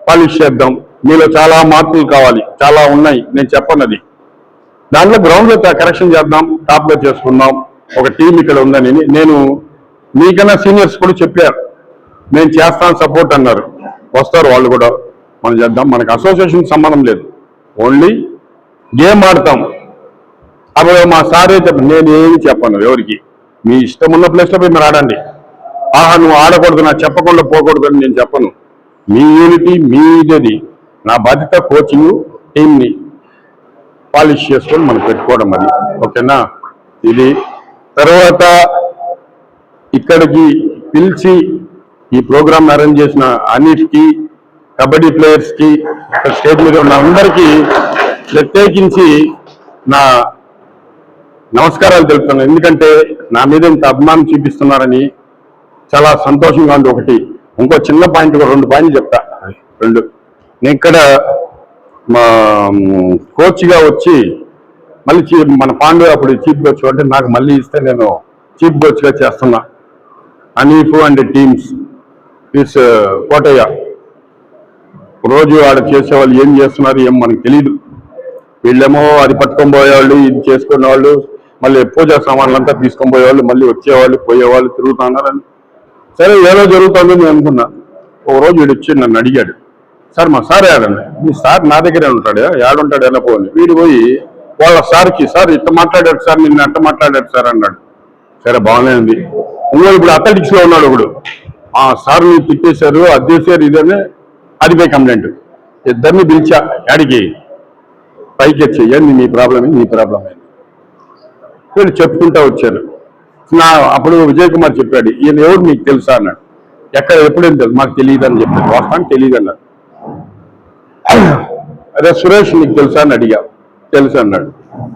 పాలిష్ చేద్దాం. మీలో చాలా మార్పులు కావాలి, చాలా ఉన్నాయి, నేను చెప్పన్నది. దాంట్లో గ్రౌండ్లో కరెక్షన్ చేద్దాం, టాప్లో చేసుకుందాం. ఒక టీం ఇక్కడ ఉందని నేను మీకన్నా సీనియర్స్ కూడా చెప్పారు, నేను చేస్తాను సపోర్ట్ అన్నారు. వస్తారు వాళ్ళు కూడా, మనం చేద్దాం. మనకు అసోసియేషన్ సంబంధం లేదు, ఓన్లీ గేమ్ ఆడతాం. అప్పుడు మా సారే చెప్పండి, నేను ఏమి చెప్పను ఎవరికి. మీ ఇష్టం ఉన్న ప్లేస్లో పోయి మీరు ఆడండి. ఆహా నువ్వు ఆడకూడదు, నాకు చెప్పకుండా పోకూడదు అని నేను చెప్పను. మీ యూనిటీ మీది. నా బాధ్యత కోచింగ్ టీంని పాలిష్ చేసుకొని మనం పెట్టుకోవడం, అది ఓకేనా. ఇది తర్వాత ఇక్కడికి పిలిచి ఈ ప్రోగ్రామ్ అరేంజ్ చేసిన అన్నిటికీ, కబడ్డీ ప్లేయర్స్కి, స్టేజ్ మీద ఉన్న అందరికీ ప్రత్యేకించి నా నమస్కారాలు తెలుపుతున్నాను. ఎందుకంటే నా మీద ఇంత అభిమానం చూపిస్తున్నారని చాలా సంతోషంగా ఉంది. ఒకటి ఇంకో చిన్న పాయింట్, 2 పాయింట్లు చెప్తా. 2 నేను ఇక్కడ మా కోచ్గా వచ్చి మళ్ళీ మన పాండు అప్పుడు చీఫ్ కోచ్ అంటే నాకు మళ్ళీ ఇస్తే నేను చీఫ్ కోచ్గా చేస్తున్నా. అనీఫ్ అండ్ టీమ్స్ ఇస్ కోటయ్య రోజు ఆడ చేసేవాళ్ళు ఏం చేస్తున్నారు ఏం మనకు తెలియదు. వీళ్ళేమో అది పట్టుకొని పోయేవాళ్ళు, ఇది చేసుకునే వాళ్ళు, మళ్ళీ పూజా సామాన్లంతా తీసుకొని పోయేవాళ్ళు, మళ్ళీ వచ్చేవాళ్ళు పోయేవాళ్ళు తిరుగుతున్నారని. సరే ఏదో జరుగుతుంది నేను అనుకున్నా. ఒక రోజు వీడు వచ్చి నన్ను అడిగాడు, సార్ మా సార్ ఏడండి. మీ సార్ నా దగ్గరే ఉంటాడు, ఏడుంటాడు ఎలా పోని. వీడు పోయి వాళ్ళ సార్కి, సార్ ఇట్ట మాట్లాడాడు సార్, నిన్న అట్ట మాట్లాడాడు సార్ అన్నాడు. సరే బాగానే ఉంది. ఇప్పుడు అథ్లెటిక్స్లో ఉన్నాడు ఒకడు, ఆ సార్ మీరు తిట్టేశారు, అది చేశారు, ఇదని అది పోయి కంప్లైంట్. ఇద్దరిని పిలిచా, యాడికి పైకి వచ్చి, ఏంది నీ ప్రాబ్లం ఏంది, నీ ప్రాబ్లం ఏంది వీళ్ళు చెప్పుకుంటూ వచ్చారు. అప్పుడు విజయ్ కుమార్ చెప్పాడు, ఈయన ఎవరు మీకు తెలుసా అన్నాడు. ఎక్కడ ఎప్పుడేం తెలుసు, మాకు తెలియదు అని చెప్పాడు. వాస్తవానికి తెలియదు అన్నాడు. అదే సురేష్ నీకు తెలుసా అని అడిగా, తెలుసు అన్నాడు.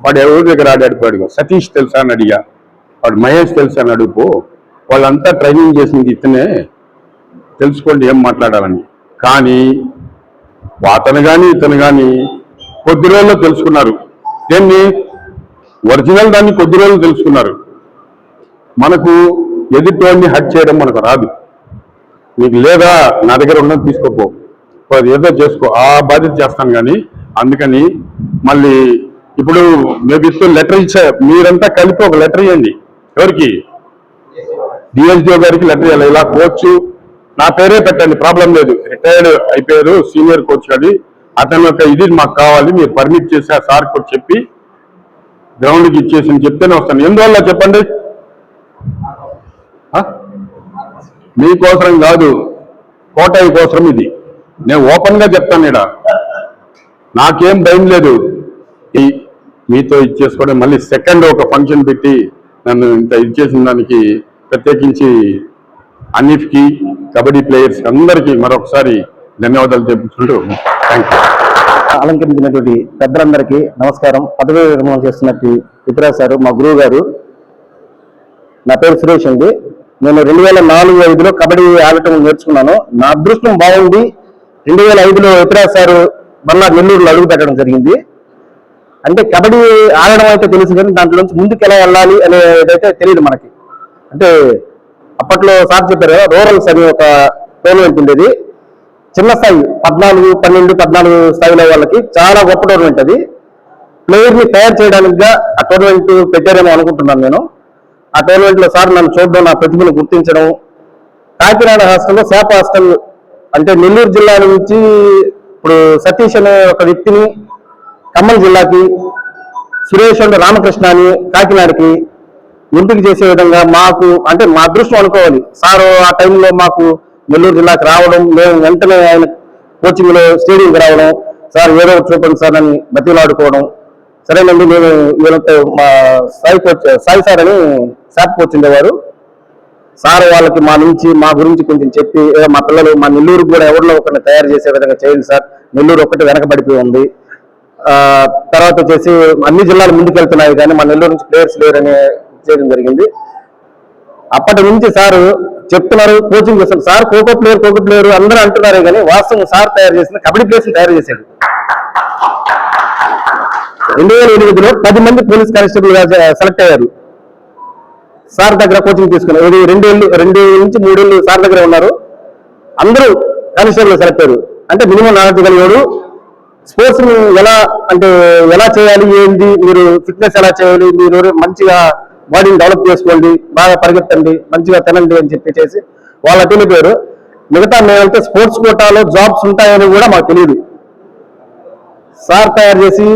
వాడు ఎవరి దగ్గర ఆడాడిపోయాడు. సతీష్ తెలుసా అని అడిగా, వాడు మహేష్ తెలుసా అని అడుగు. వాళ్ళంతా ట్రైనింగ్ చేసింది ఇతనే, తెలుసుకోండి ఏం మాట్లాడాలని. కానీ అతను కానీ ఇతను కానీ కొద్ది రోజుల్లో తెలుసుకున్నారు. దేన్ని ఒరిజినల్ దాన్ని కొద్ది రోజులు తెలుసుకున్నారు. మనకు ఎదుటివాడిని హట్ చేయడం మనకు రాదు. నీకు లేదా నా దగ్గర ఉన్నది తీసుకోపో, ఏదో చేసుకో, ఆ బాధ్యత చేస్తాను. కానీ అందుకని మళ్ళీ ఇప్పుడు మేము ఇస్తూ లెటర్ ఇచ్చా, మీరంతా కలిపి ఒక లెటర్ ఇవ్వండి. ఎవరికి? డిఎస్డిఓ గారికి లెటర్ ఇవ్వాలి. ఇలా కోచ్ నా పేరే పెట్టండి, ప్రాబ్లం లేదు, రిటైర్డ్ అయిపోయారు సీనియర్ కోచ్ అది, అతని యొక్క ఇది మాకు కావాలి, మీరు పర్మిట్ చేసి ఆ సార్ కూడా చెప్పి గ్రౌండ్కి ఇచ్చేసి చెప్తేనే వస్తాను. ఎందువల్ల చెప్పండి? మీకోసరం కాదు, కోటయ్య కోసం ఇది. నేను ఓపెన్ గా చెప్తాను, ఇక్కడ నాకేం భయం లేదు. మీతో ఇచ్చేసుకోవడం, మళ్ళీ సెకండ్ ఒక ఫంక్షన్ పెట్టి నన్ను ఇంత ఇచ్చేసిన దానికి ప్రత్యేకించి అన్నిటికీ కబడ్డీ ప్లేయర్స్ అందరికీ మరొకసారి ధన్యవాదాలు తెలుపుకుంటూ థ్యాంక్ యూ. అలంకరించినటువంటి పెద్దలందరికీ నమస్కారం. పదవి విరమణ చేస్తున్నట్టు విక్రాజ్ సారు మా గురువు గారు. నా పేరు సురేష్ అండి. నేను 2004-05లో కబడ్డీ ఆడటం నేర్చుకున్నాను. నా అదృష్టం బాగుంది. 2005లో విక్రాజ్ సారు మళ్ళా నెల్లూరులో అడుగు పెట్టడం జరిగింది. అంటే కబడ్డీ ఆడడం అయితే తెలుసు కానీ దాంట్లో నుంచి ముందుకు ఎలా వెళ్ళాలి అనేదైతే తెలియదు మనకి. అంటే అప్పట్లో సార్ చెప్పారు రూరల్స్ అని ఒక టోర్నమెంట్ ఉండేది. చిన్న స్థాయి 14, 12, 14 స్థాయిలో వాళ్ళకి చాలా గొప్ప టోర్నమెంట్ అది. ప్లేయర్ని తయారు చేయడానికి ఆ టోర్నమెంట్ పెట్టారేమో అనుకుంటున్నాను నేను. ఆ టోర్నమెంట్ లో సార్ నన్ను చూడడం, నా ప్రతిభను గుర్తించడం, కాకినాడ హాస్టల్లో శాప హాస్టల్ అంటే నెల్లూరు జిల్లా నుంచి ఇప్పుడు సతీష్ అనే ఒక వ్యక్తిని ఖమ్మం జిల్లాకి, సురేష్ అండ్ రామకృష్ణ అని కాకినాడకి ఎంపిక చేసే విధంగా మాకు అంటే మా అదృష్టం అనుకోవాలి. సార్ ఆ టైంలో మాకు నెల్లూరు జిల్లాకి రావడం, మేము వెంటనే ఆయన కోచింగ్ లో స్టేడియంకి రావడం, సార్ ఏదో ఒకటి చూపండి సార్ అని బతిలాడుకోవడం. సరేనండి నేను వీళ్ళతో మా సాయి సార్ అని శాప్ కోచ్ ఉండేవారు. సార్ వాళ్ళకి మా గురించి కొంచెం చెప్పి మా పిల్లలు మా నెల్లూరు కూడా ఎవరిలో ఒకరిని తయారు చేసే విధంగా చేయండి సార్, నెల్లూరు ఒక్కటి వెనకబడిపోయి ఉంది. తర్వాత వచ్చేసి అన్ని జిల్లాలు ముందుకెళ్తున్నాయి కానీ మా నెల్లూరు నుంచి ప్లేయర్స్ లేరని చేయడం జరిగింది. అప్పటి నుంచి సార్ చెప్తున్నారు, కోచింగ్ చేస్తారు. సార్ ఖోఖో ప్లేయర్ అందరూ అంటున్నారే కానీ వాస్తవం సార్ తయారు చేసిన కబడ్డీ ప్లేయర్స్ తయారు చేశాడు. 2008లో 10 మంది పోలీస్ కానిస్టేబుల్ గా సెలెక్ట్ అయ్యారు. సార్ దగ్గర కోచింగ్ తీసుకున్నారు. 2 నుంచి 3 ఏళ్ళు సార్ దగ్గర ఉన్నారు. అందరూ కానిస్టేబుల్ సెలెక్ట్ అయ్యారు. అంటే మినిమం నాలెడ్జ్ కలిగాడు. స్పోర్ట్స్ ని ఎలా చేయాలి, ఏంటి, మీరు ఫిట్నెస్ ఎలా చేయాలి, మీరు మంచిగా బాడీని డెవలప్ చేసుకోండి, బాగా పరిగెత్తండి, మంచిగా తినండి అని చెప్పేసి వాళ్ళ తెలిపారు. మిగతా మేమైతే స్పోర్ట్స్ కోటాలో జాబ్స్ ఉంటాయని కూడా మాకు తెలియదు. సార్ తయారు చేసి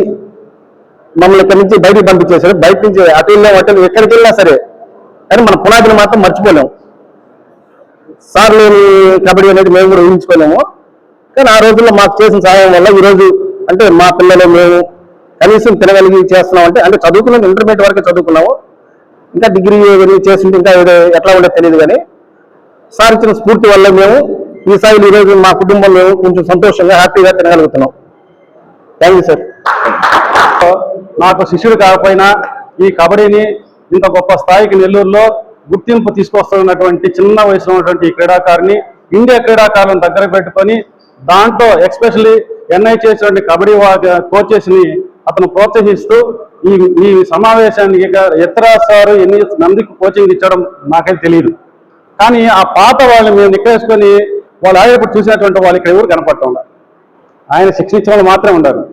మమ్మల్ని ఇక్కడి నుంచి బయటికి పంపించేశారు. బయట నుంచి అటు వెళ్ళాం ఎక్కడికి వెళ్ళినా సరే కానీ మన పునాదిని మాత్రం మర్చిపోలేము. సార్ లేని కబడ్డీ అనేది మేము కూడా ఊహించుకోలేము. కానీ ఆ రోజుల్లో మాకు చేసిన సహాయం వల్ల ఈరోజు అంటే మా పిల్లలు మేము కనీసం తినగలిగి చేస్తున్నాం. అంటే చదువుకున్నాం, ఇంటర్మీడియట్ వరకే చదువుకున్నాము. ఇంకా డిగ్రీ చేస్తుంటే ఇంకా ఎట్లా ఉండేది తెలియదు. కానీ సార్ ఇచ్చిన స్ఫూర్తి వల్ల మేము ఈ స్థాయిలో ఈరోజు మా కుటుంబం మేము కొంచెం సంతోషంగా హ్యాపీగా తినగలుగుతున్నాం. Thank you sir. నాకు శిష్యుడు కాకపోయినా ఈ కబడ్డీని ఇంత గొప్ప స్థాయికి నెల్లూరులో గుర్తింపు తీసుకొస్తున్నటువంటి చిన్న వయసులో ఉన్నటువంటి ఈ క్రీడాకారుని ఇండియా క్రీడాకారులను దగ్గర పెట్టుకొని దాంట్లో ఎస్పెషల్లీ ఎన్ఐ చేసినటువంటి కబడ్డీ కోచెస్ ని అతను ప్రోత్సహిస్తూ ఈ సమావేశానికి ఇతర సార్ ఎన్ని మందికి కోచింగ్ ఇచ్చడం నాకైతే తెలియదు. కానీ ఆ పాత వాళ్ళని మేము నిక్కేసుకొని వాళ్ళు ఆడేప్పుడు చూసినటువంటి వాళ్ళు ఇక్కడ ఎవరు కనపడటం లేదు. ఆయన శిక్షణ ఇచ్చిన వాళ్ళు మాత్రమే ఉండరు.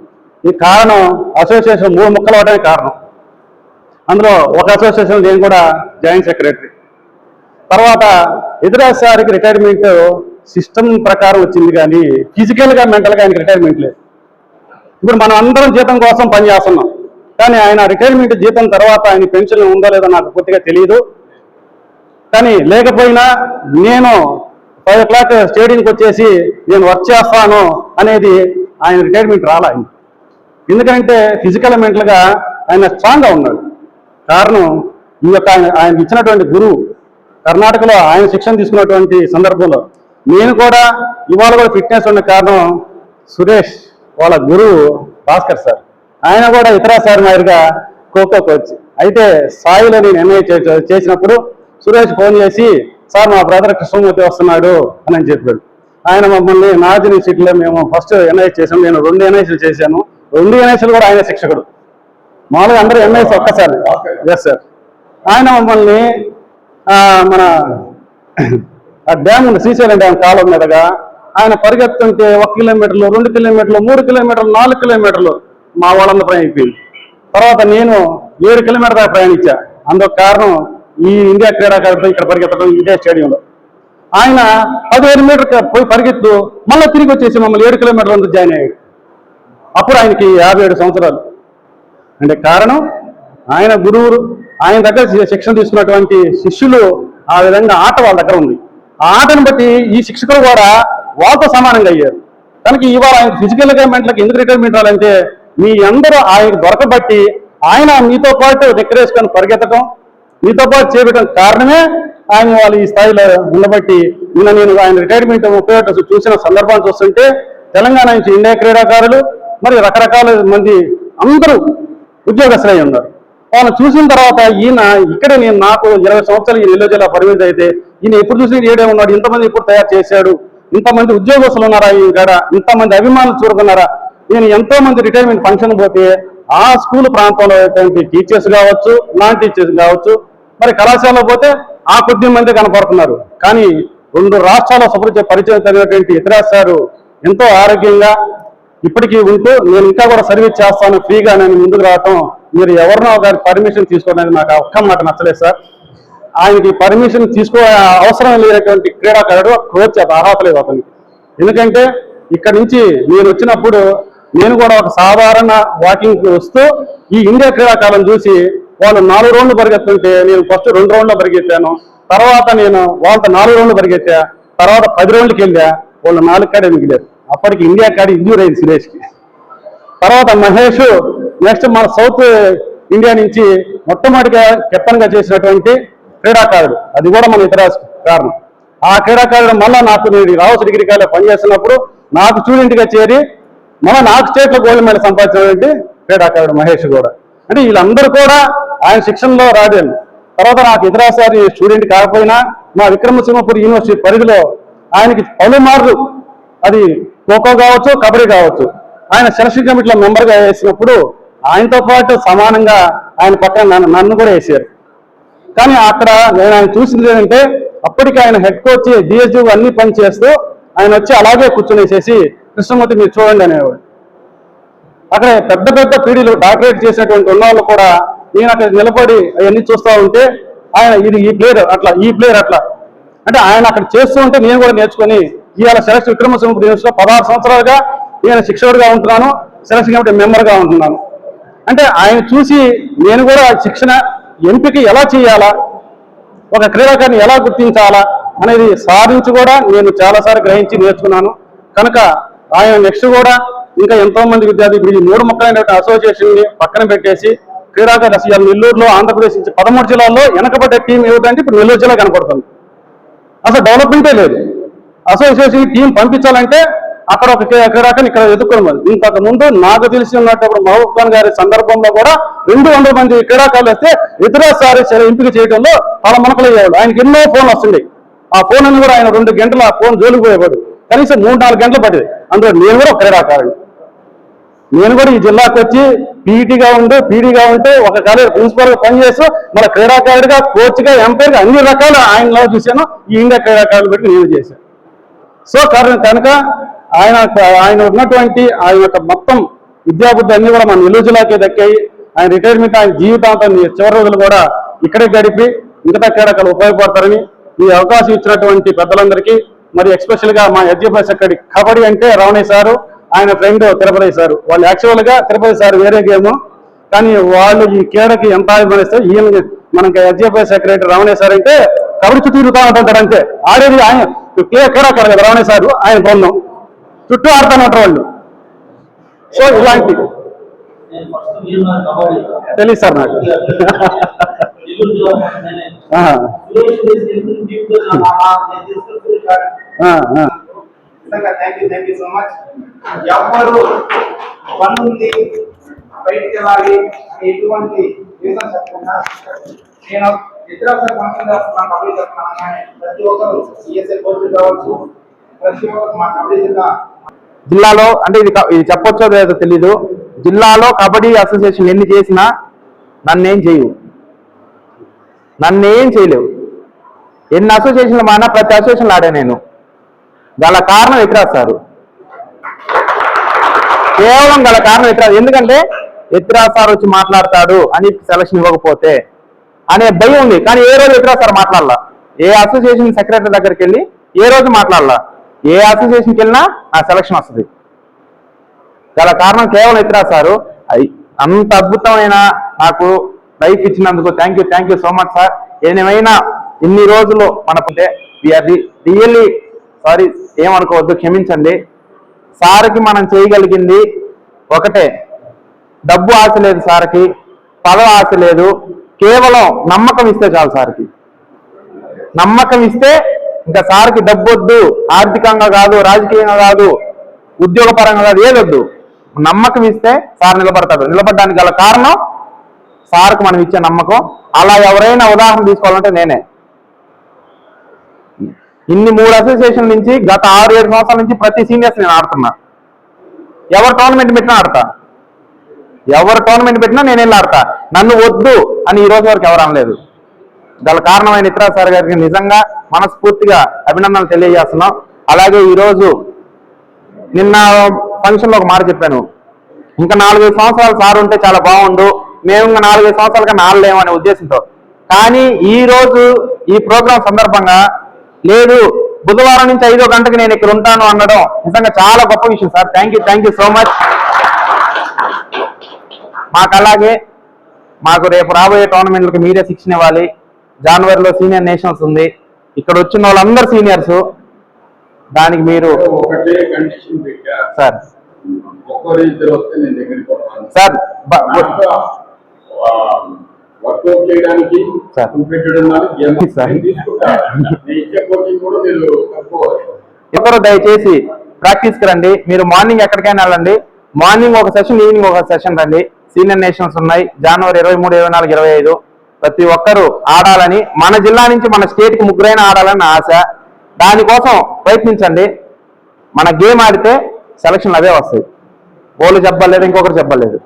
ఈ కారణం అసోసియేషన్ 3 ముక్కలు అవడమే కారణం. అందులో ఒక అసోసియేషన్ నేను కూడా జాయింట్ సెక్రటరీ. తర్వాత ఎదురాజ్ సార్కి రిటైర్మెంట్ సిస్టమ్ ప్రకారం వచ్చింది కానీ ఫిజికల్గా మెంటల్గా ఆయనకి రిటైర్మెంట్ లేదు. ఇప్పుడు మనం అందరం జీతం కోసం పనిచేస్తున్నాం కానీ ఆయన రిటైర్మెంట్ జీతం తర్వాత ఆయన పెన్షన్ ఉందో లేదో నాకు పూర్తిగా తెలియదు. కానీ లేకపోయినా నేను 5 o'clock స్టేడియంకి వచ్చేసి నేను వర్క్ చేస్తాను అనేది ఆయన రిటైర్మెంట్ రాలా. ఎందుకంటే ఫిజికల్ మెంటల్గా ఆయన స్ట్రాంగ్గా ఉన్నాడు. కారణం ఈ యొక్క ఆయన ఇచ్చినటువంటి గురువు కర్ణాటకలో ఆయన శిక్షణ తీసుకున్నటువంటి సందర్భంలో నేను కూడా ఇవాళ కూడా ఫిట్నెస్ ఉన్న కారణం సురేష్ వాళ్ళ గురువు భాస్కర్ సార్. ఆయన కూడా ఇతర సార్ మాదిరిగా ఖోఖో కోచ్. అయితే స్థాయిలో నేను ఎన్ఐ చేసినప్పుడు సురేష్ ఫోన్ చేసి సార్ మా బ్రదర్ కృష్ణమూర్తి వస్తున్నాడు అని చెప్పాడు. ఆయన మమ్మల్ని నార్త్ యూనివర్సిటీలో మేము ఫస్ట్ ఎన్ఐ చేసాం. నేను 2 ఎన్ఐసీలు చేశాను. 2 ఎన్ఐసీలు కూడా ఆయన శిక్షకుడు. మామూలుగా అందరూ ఎన్ఐసి ఒక్కసారి. Yes sir. ఆయన మమ్మల్ని మన డ్యామ్ ఉంది, శ్రీశైలం డ్యామ్ కాలం మీదగా ఆయన పరిగెత్తుంటే 1 కిలోమీటర్లు, 2 కిలోమీటర్లు, 3 కిలోమీటర్లు, 4 కిలోమీటర్లు మా వాళ్ళందరూ ప్రయాణిపోయింది. తర్వాత నేను 7 కిలోమీటర్ దాకా ప్రయాణించా. అందుకు కారణం ఈ ఇండియా క్రీడాకారులతో ఇక్కడ పరిగెత్తడం ఇదే స్టేడియంలో. ఆయన 15 మీటర్లు పోయి పరిగెత్తు మళ్ళీ తిరిగి వచ్చేసి మమ్మల్ని 7 కిలోమీటర్ల జాయిన్ అయ్యాడు. అప్పుడు ఆయనకి 57 సంవత్సరాలు. అంటే కారణం ఆయన గురువులు, ఆయన దగ్గర శిక్షణ తీసుకున్నటువంటి శిష్యులు ఆ విధంగా ఆట వాళ్ళ దగ్గర ఉంది. ఆ ఆటను బట్టి ఈ శిక్షకులు కూడా వాళ్ళతో సమానంగా అయ్యారు. కనుక ఇవాళ ఆయన ఫిజికల్గా మెంటల్కి ఎందుకు రిటైర్మెంట్ రావాలంటే మీ అందరూ ఆయన దొరకబట్టి ఆయన మీతో పాటు నెక్కరేసుకొని పరిగెత్తడం, మీతో పాటు చేపట్టడం కారణమే ఆయన వాళ్ళు ఈ స్థాయిలో ఉండబట్టి నేను ఆయన రిటైర్మెంట్ 31 చూసిన సందర్భాన్ని చూస్తుంటే తెలంగాణ నుంచి ఇండియా క్రీడాకారులు మరి రకరకాల మంది అందరూ ఉద్యోగస్తులై ఉన్నారు. వాళ్ళని చూసిన తర్వాత ఈయన ఇక్కడే నాకు 20 సంవత్సరాలు ఈ నెల్లూరు జిల్లా పరిమితి అయితే ఈయన ఎప్పుడు చూసి ఏడే ఉన్నాడు, ఇంతమంది ఇప్పుడు తయారు చేశాడు, ఇంతమంది ఉద్యోగస్తులు ఉన్నారా ఈ గడ, ఇంతమంది అభిమానులు చూరుకున్నారా. నేను ఎంతో మంది రిటైర్మెంట్ ఫంక్షన్ పోతే ఆ స్కూల్ ప్రాంతంలో టీచర్స్ కావచ్చు, నాన్ టీచర్స్ కావచ్చు, మరి కళాశాలలో పోతే ఆ కొద్ది మంది కనపడుతున్నారు. కానీ 2 రాష్ట్రాల పరిచయం కలిగినటువంటి ఇతిరాజ్ సారు ఎంతో ఆరోగ్యంగా ఇప్పటికీ ఉంటూ నేను ఇంకా కూడా సర్వీస్ చేస్తాను ఫ్రీగా నేను ముందుకు రావటం, మీరు ఎవరినో గారి పర్మిషన్ తీసుకోవడానికి నాకు ఒక్క మాట నచ్చలేదు సార్. ఆయనకి పర్మిషన్ తీసుకో అవసరం లేనటువంటి క్రీడాకారుడు కోచ్ అర్హత లేదు అతనికి. ఎందుకంటే ఇక్కడి నుంచి నేను వచ్చినప్పుడు నేను కూడా ఒక సాధారణ వాకింగ్ వస్తూ ఈ ఇండియా క్రీడాకారులను చూసి వాళ్ళు 4 రౌండ్లు పరిగెత్తుంటే నేను ఫస్ట్ 2 రౌండ్లు పరిగెత్తాను, తర్వాత నేను వాళ్ళతో 4 రౌండ్లు పరిగెత్తా, తర్వాత 10 రౌండ్లకి వెళ్ళా, వాళ్ళు 4 కాడే మిగిలారు. అప్పటికి ఇండియా కాడి ఇంజూర్ అయింది సురేష్కి. తర్వాత మహేష్ నెక్స్ట్ మన సౌత్ ఇండియా నుంచి మొట్టమొదటిగా కెప్టెన్గా చేసినటువంటి క్రీడాకారుడు, అది కూడా మన ఇతిరాజ్ కారణం. ఆ క్రీడాకారుడు మళ్ళా నేను రావచ్చు డిగ్రీ కాలేజ్ పనిచేస్తున్నప్పుడు నాకు స్టూడెంట్గా చేరి మళ్ళీ నాకు స్టేట్లో గోల్డ్ మెడల్ సంపాదించినటువంటి క్రీడాకారుడు మహేష్ కూడా. అంటే వీళ్ళందరూ కూడా ఆయన శిక్షణలో రాడాను. తర్వాత నాకు ఇతిరాజ్ సార్ స్టూడెంట్ కాకపోయినా మా విక్రమసింహపురి యూనివర్సిటీ పరిధిలో ఆయనకి పలుమార్లు అది ఖోఖో కావచ్చు, కబడ్డీ కావచ్చు, ఆయన సెలక్షన్ కమిటీలో మెంబర్గా వేసినప్పుడు ఆయనతో పాటు సమానంగా ఆయన పక్కన నన్ను కూడా వేసారు. కానీ అక్కడ నేను ఆయన చూసింది ఏంటంటే అప్పటికి ఆయన హెడ్ కోచ్ డిఎస్జీ అన్ని పని చేస్తూ ఆయన వచ్చి అలాగే కూర్చునేసేసి కృష్ణమూర్తి మీరు చూడండి అనేవాడు. అక్కడ పెద్ద పెద్ద పీడీలు డాక్టరేట్ చేసినటువంటి ఉన్నవాళ్ళు కూడా నేను అక్కడ నిలబడి అవన్నీ చూస్తూ ఉంటే ఆయన ఇది ఈ ప్లేయర్ అట్లా అంటే ఆయన అక్కడ చేస్తూ ఉంటే నేను కూడా నేర్చుకొని ఇవాళ సెలక్షన్ విక్రమసింహపురి యూనివర్సిటీలో 16 సంవత్సరాలుగా నేను శిక్షకుడిగా ఉంటున్నాను, సెలక్షన్ కమిటీ మెంబర్గా ఉంటున్నాను. అంటే ఆయన చూసి నేను కూడా శిక్షణ ఎంపిక ఎలా చేయాలా, ఒక క్రీడాకారిని ఎలా గుర్తించాలా అనేది సాధించి కూడా నేను చాలాసార్లు గ్రహించి నేర్చుకున్నాను. కనుక ఆయన నెక్స్ట్ కూడా ఇంకా ఎంతో మంది విద్యార్థులు ఇప్పుడు ఈ 3 ముక్కలైన అసోసియేషన్ ని పక్కన పెట్టేసి క్రీడాకారులు అసలు నెల్లూరులో ఆంధ్రప్రదేశ్ నుంచి 13 జిల్లాల్లో వెనకబడ్డ టీం ఏమిటంటే ఇప్పుడు నెల్లూరు జిల్లా కనపడుతుంది. అసలు డెవలప్మెంటే లేదు. అసోసియేషన్ టీం పంపించాలంటే అక్కడ ఒక క్రీడాకారిని ఇక్కడ ఎదుర్కొన్నారు. ఇంతకు ముందు నాకు తెలిసి ఉన్నప్పుడు మహబూబ్ ఖాన్ గారి సందర్భంలో కూడా 200 మంది క్రీడాకారులు వస్తే ఇతిరాజ్ సార్ ఎంపిక చేయడంలో చాలా మనకలయ్యేవాడు. ఆయనకి ఎన్నో ఫోన్లు వస్తుండేవి. ఆ ఫోన్ అని కూడా ఆయన 2 గంటలు ఆ ఫోన్ జోలికి పోయేవాడు. కనీసం 3-4 గంటలు పట్టేది. అందులో నేను కూడా ఒక క్రీడాకారుడు. నేను కూడా ఈ జిల్లాకు వచ్చి పీడీగా ఉంటూ ఒక కాలేజ్ ప్రిన్సిపల్గా పనిచేస్తూ మన క్రీడాకారుడిగా, కోచ్గా, ఎంపైర్గా అన్ని రకాల ఆయనలో చూశాను. ఈ ఇండియా క్రీడాకారులు పెట్టి నేను చేశాను. సో కనుక ఆయన ఉన్నటువంటి ఆయన యొక్క మొత్తం విద్యాబుద్ధి అన్ని కూడా మన నెల్లూరు జిల్లాకే దక్కాయి. ఆయన రిటైర్మెంట్ ఆయన జీవితాంతం చివరి రోజులు కూడా ఇక్కడే గడిపి మిగతా క్రీడాకారులు ఉపయోగపడతారని ఈ అవకాశం ఇచ్చినటువంటి పెద్దలందరికీ, మరి ఎస్పెషల్గా మా ఎడ్యుకేషన్ సెక్రటరీ కబడ్డీ అంటే రమణయ్య సారు, ఆయన ఫ్రెండ్ తిరుపతి సారు. వాళ్ళు యాక్చువల్గా తిరుపతి సార్ వేరే గేమ్, కానీ వాళ్ళు ఈ క్రీడకి ఎంత అభిమానిస్తే ఈయన మనకి ఎడ్యుకేషన్ సెక్రటరీ రమణయ్య సార్ అంటే కబడ్డీ చుట్టూ తిరుగుతూ ఉంటారు. అంతే ఆడేది ఆయన క్రీడాకారు కదా రమణయ్య సారు, ఆయన బృందం చుట్టూ ఆడుతూ ఉంటారు వాళ్ళు. సో ఇలాంటి తెలియదు సార్ నాకు. Thank you so much. ఎవరు పనుంది బయటికి వెళ్ళాలి ఎటువంటి రీజన్ చెప్పకుండా నేను ఇతర ఫంక్షన్ చేస్తున్నాను, కబడ్డీ చెప్తున్నాను. ప్రతి ఒక్కరు ఈఎస్ఐ కోచ్ కావచ్చు, ప్రతి ఒక్కరు మా కబడ్డీ జిల్లాలో అంటే ఇది చెప్పొచ్చో లేదో తెలీదు. జిల్లాలో కబడ్డీ అసోసియేషన్ ఎన్ని చేసినా నన్నేం చేయలేవు. ఎన్ని అసోసియేషన్లు మానా ప్రతి అసోసియేషన్లు ఆడా నేను. గల కారణం ఇతిరాజ్ సారు, కేవలం గల కారణం ఇతిరాజ్. ఎందుకంటే ఇతిరాజ్ సార్ వచ్చి మాట్లాడతాడు అని సెలక్షన్ ఇవ్వకపోతే అనే భయం ఉంది. కానీ ఏ రోజు ఇతిరాజ్ సార్ మాట్లాడాల, ఏ అసోసియేషన్ సెక్రటరీ దగ్గరికి వెళ్ళి ఏ రోజు మాట్లాడాల, ఏ అసోసియేషన్కి వెళ్ళినా ఆ సెలక్షన్ వస్తుంది. గల కారణం కేవలం ఇతిరాజ్ సారు. అంత అద్భుతమైన నాకు లైఫ్ ఇచ్చినందుకు thank you so much sir. ఏమైనా ఇన్ని రోజులు మనకుంటే వీఆర్ రియల్లీ సారీ, ఏమనుకోవద్దు, క్షమించండి. సార్కి మనం చేయగలిగింది ఒకటే, డబ్బు ఆశ లేదు సార్కి, పదవి ఆశ లేదు, కేవలం నమ్మకం ఇస్తే చాలు సార్కి. నమ్మకం ఇస్తే ఇంకా సార్కి డబ్బొద్దు, ఆర్థికంగా కాదు, రాజకీయంగా కాదు, ఉద్యోగపరంగా కాదు, ఏదొద్దు. నమ్మకం ఇస్తే సార్ నిలబడతాడు. నిలబడడానికి గల కారణం సార్కి మనం ఇచ్చే నమ్మకం. అలా ఎవరైనా ఉదాహరణ తీసుకోవాలంటే నేనే. ఇన్ని 3 అసోసియేషన్ నుంచి గత 6-7 సంవత్సరాల నుంచి ప్రతి సీనియర్స్ నేను ఆడుతున్నా. ఎవరు టోర్నమెంట్ పెట్టినా ఆడతా, ఎవరు టోర్నమెంట్ పెట్టినా నేను వెళ్ళి ఆడతా. నన్ను వద్దు అని ఈ రోజు వరకు ఎవరు అనలేదు. గల కారణమైన ఇతరా సార్ గారికి నిజంగా మనస్ఫూర్తిగా అభినందనలు తెలియజేస్తున్నాం. అలాగే ఈరోజు నిన్న ఫంక్షన్లో ఒక మాట చెప్పాను, ఇంకా 4-5 సంవత్సరాలు సార్ ఉంటే చాలా బాగుండు, మేము ఇంకా 4-5 సంవత్సరాల కన్నా ఆడలేము అనే ఉద్దేశంతో. కానీ ఈ రోజు ఈ ప్రోగ్రాం సందర్భంగా లేదు, బుధవారం నుంచి 5వ గంటకి నేను ఇక్కడ ఉంటాను అనడం నిజంగా చాలా గొప్ప విషయం sir. Thank you so much. అలాగే మాకు రేపు రాబోయే టోర్నమెంట్లకు మీరే శిక్షణ ఇవ్వాలి. జనవరిలో సీనియర్ నేషనల్స్ ఉంది, ఇక్కడ వచ్చిన వాళ్ళందరూ సీనియర్స్. దానికి మీరు ఒకటే కండిషన్ పెట్టా సార్, ఒక్కరిద్దరు వస్తే నేను దగ్గరికి వస్తాను సార్. వర్కౌట్ చేయడానికి సార్. పెట్టడం సార్. తీసుకుంటా. నేను ఇచ్చే కోచింగ్ కూడా మీరు తక్కువ. ఎవరు దయచేసి ప్రాక్టీస్కి రండి. మీరు మార్నింగ్ ఎక్కడికైనా వెళ్ళండి, మార్నింగ్ ఒక సెషన్, ఈవినింగ్ ఒక సెషన్ రండి. సీనియర్ నేషనల్స్ ఉన్నాయి జనవరి 23, 24, 25. ప్రతి ఒక్కరూ ఆడాలని, మన జిల్లా నుంచి మన స్టేట్కి 3 ఆడాలని ఆశ. దానికోసం ప్రయత్నించండి. మన గేమ్ ఆడితే సెలక్షన్లు అవే వస్తాయి. వాళ్ళు చెప్పలేదు, ఇంకొకరు చెప్పలేదు,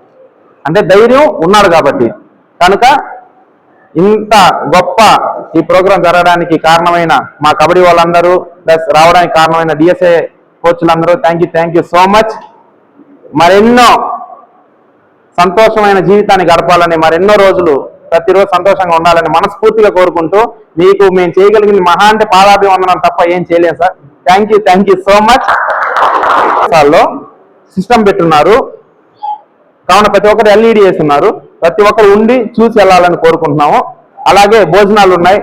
అంటే ధైర్యం ఉన్నాడు కాబట్టి. కనుక ఇంత గొప్ప ఈ ప్రోగ్రాం జరగడానికి కారణమైన మా కబడ్డీ వాళ్ళందరూ, ప్లస్ రావడానికి కారణమైన డిఎస్ఏ కోచ్లందరూ థ్యాంక్ యూ సో మచ్. మరెన్నో సంతోషమైన జీవితాన్ని గడపాలని, మరెన్నో రోజులు ప్రతిరోజు సంతోషంగా ఉండాలని మనస్ఫూర్తిగా కోరుకుంటూ, మీకు మేము చేయగలిగింది మహా అంటే పాదాభివందనం తప్ప ఏం చేయలేం sir. Thank you so much. సార్లో సిస్టమ్ పెట్టున్నారు కావున ప్రతి ఒక్కరు ఎల్ఈడి వేస్తున్నారు. ప్రతి ఒక్కరు ఉండి చూసి వెళ్ళాలని కోరుకుంటున్నాము. అలాగే భోజనాలు ఉన్నాయి.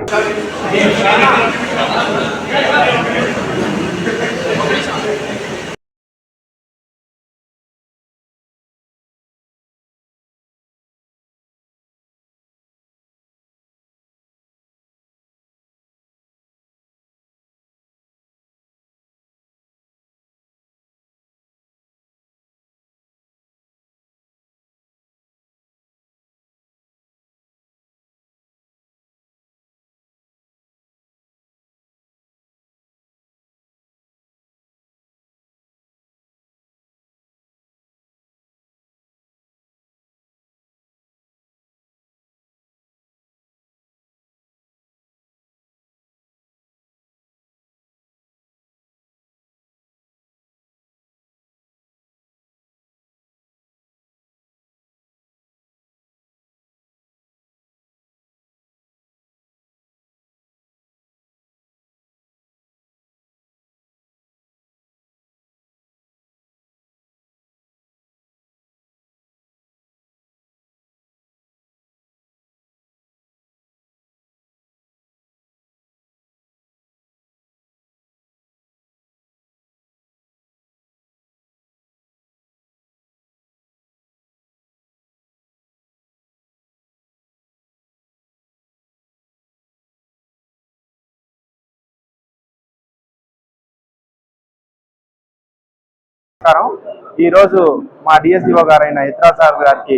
ఈరోజు మా డిఎస్డిఓ గారైన ఇత్రా సార్ గారికి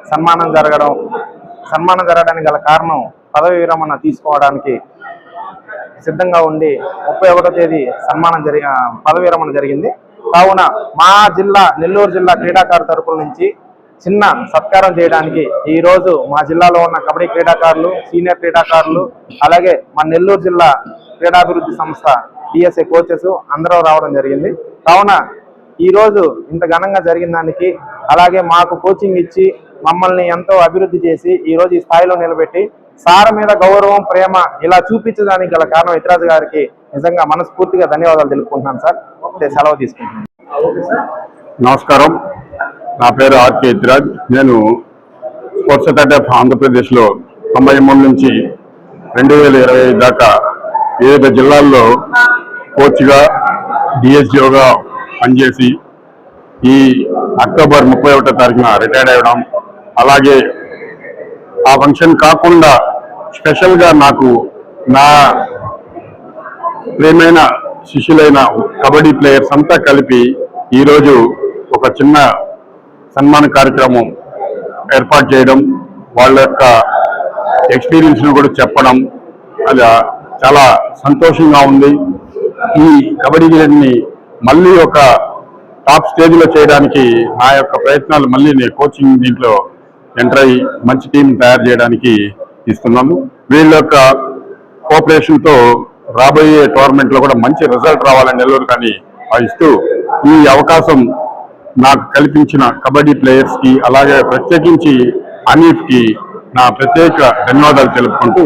సన్మానం జరగడానికి గల కారణం పదవి విరమణ తీసుకోవడానికి సిద్ధంగా ఉండి 31వ తేదీ పదవి విరమణ జరిగింది. కావున మా జిల్లా నెల్లూరు జిల్లా క్రీడాకారుల తరపుల నుంచి చిన్న సత్కారం చేయడానికి ఈ రోజు మా జిల్లాలో ఉన్న కబడ్డీ క్రీడాకారులు, సీనియర్ క్రీడాకారులు, అలాగే మా నెల్లూరు జిల్లా క్రీడాభివృద్ధి సంస్థ డిఎస్ఏ కోచెస్ అందరూ రావడం జరిగింది. కావున ఈ రోజు ఇంత ఘనంగా జరిగిన దానికి, అలాగే మాకు కోచింగ్ ఇచ్చి మమ్మల్ని ఎంతో అభివృద్ధి చేసి ఈ రోజు ఈ స్థాయిలో నిలబెట్టి సార్ మీద గౌరవం, ప్రేమ ఇలా చూపించడానికి గల కారణం ఇత్రాజ్ గారికి నిజంగా మనస్ఫూర్తిగా ధన్యవాదాలు తెలుపుకుంటున్నాను సార్. సెలవు తీసుకుంటున్నాను. నమస్కారం, నా పేరు ఆర్కే ఇత్రాజ్. నేను స్పోర్ట్స్ అథారిటీ ఆఫ్ ఆంధ్రప్రదేశ్లో 93 నుంచి 2025 దాకా వివిధ జిల్లాల్లో కోచ్గా, డిఎస్డిఓగా పనిచేసి ఈ అక్టోబర్ 31వ తారీఖున రిటైర్డ్ అవ్వడం, అలాగే ఆ ఫంక్షన్ కాకుండా స్పెషల్గా నాకు నా ప్రియమైన శిష్యులైన కబడ్డీ ప్లేయర్స్ అంతా కలిపి ఈరోజు ఒక చిన్న సన్మాన కార్యక్రమం ఏర్పాటు చేయడం, వాళ్ళ యొక్క ఎక్స్పీరియన్స్ ను కూడా చెప్పడం అది చాలా సంతోషంగా ఉంది. ఈ కబడ్డీ గేమ్ని మళ్ళీ ఒక టాప్ స్టేజ్ లో చేయడానికి నా యొక్క ప్రయత్నాలు మళ్ళీ నేను కోచింగ్ దీంట్లో ఎంటర్ అయ్యి మంచి టీం తయారు చేయడానికి ఇస్తున్నాము. వీళ్ళ యొక్క కోఆపరేషన్ తో రాబోయే టోర్నమెంట్ లో కూడా మంచి రిజల్ట్ రావాలని నెల్లూరు కానీ భావిస్తూ ఈ అవకాశం నాకు కల్పించిన కబడ్డీ ప్లేయర్స్ కి అలాగే ప్రత్యేకించి అనీఫ్ కి నా ప్రత్యేక ధన్యవాదాలు తెలుపుకుంటూ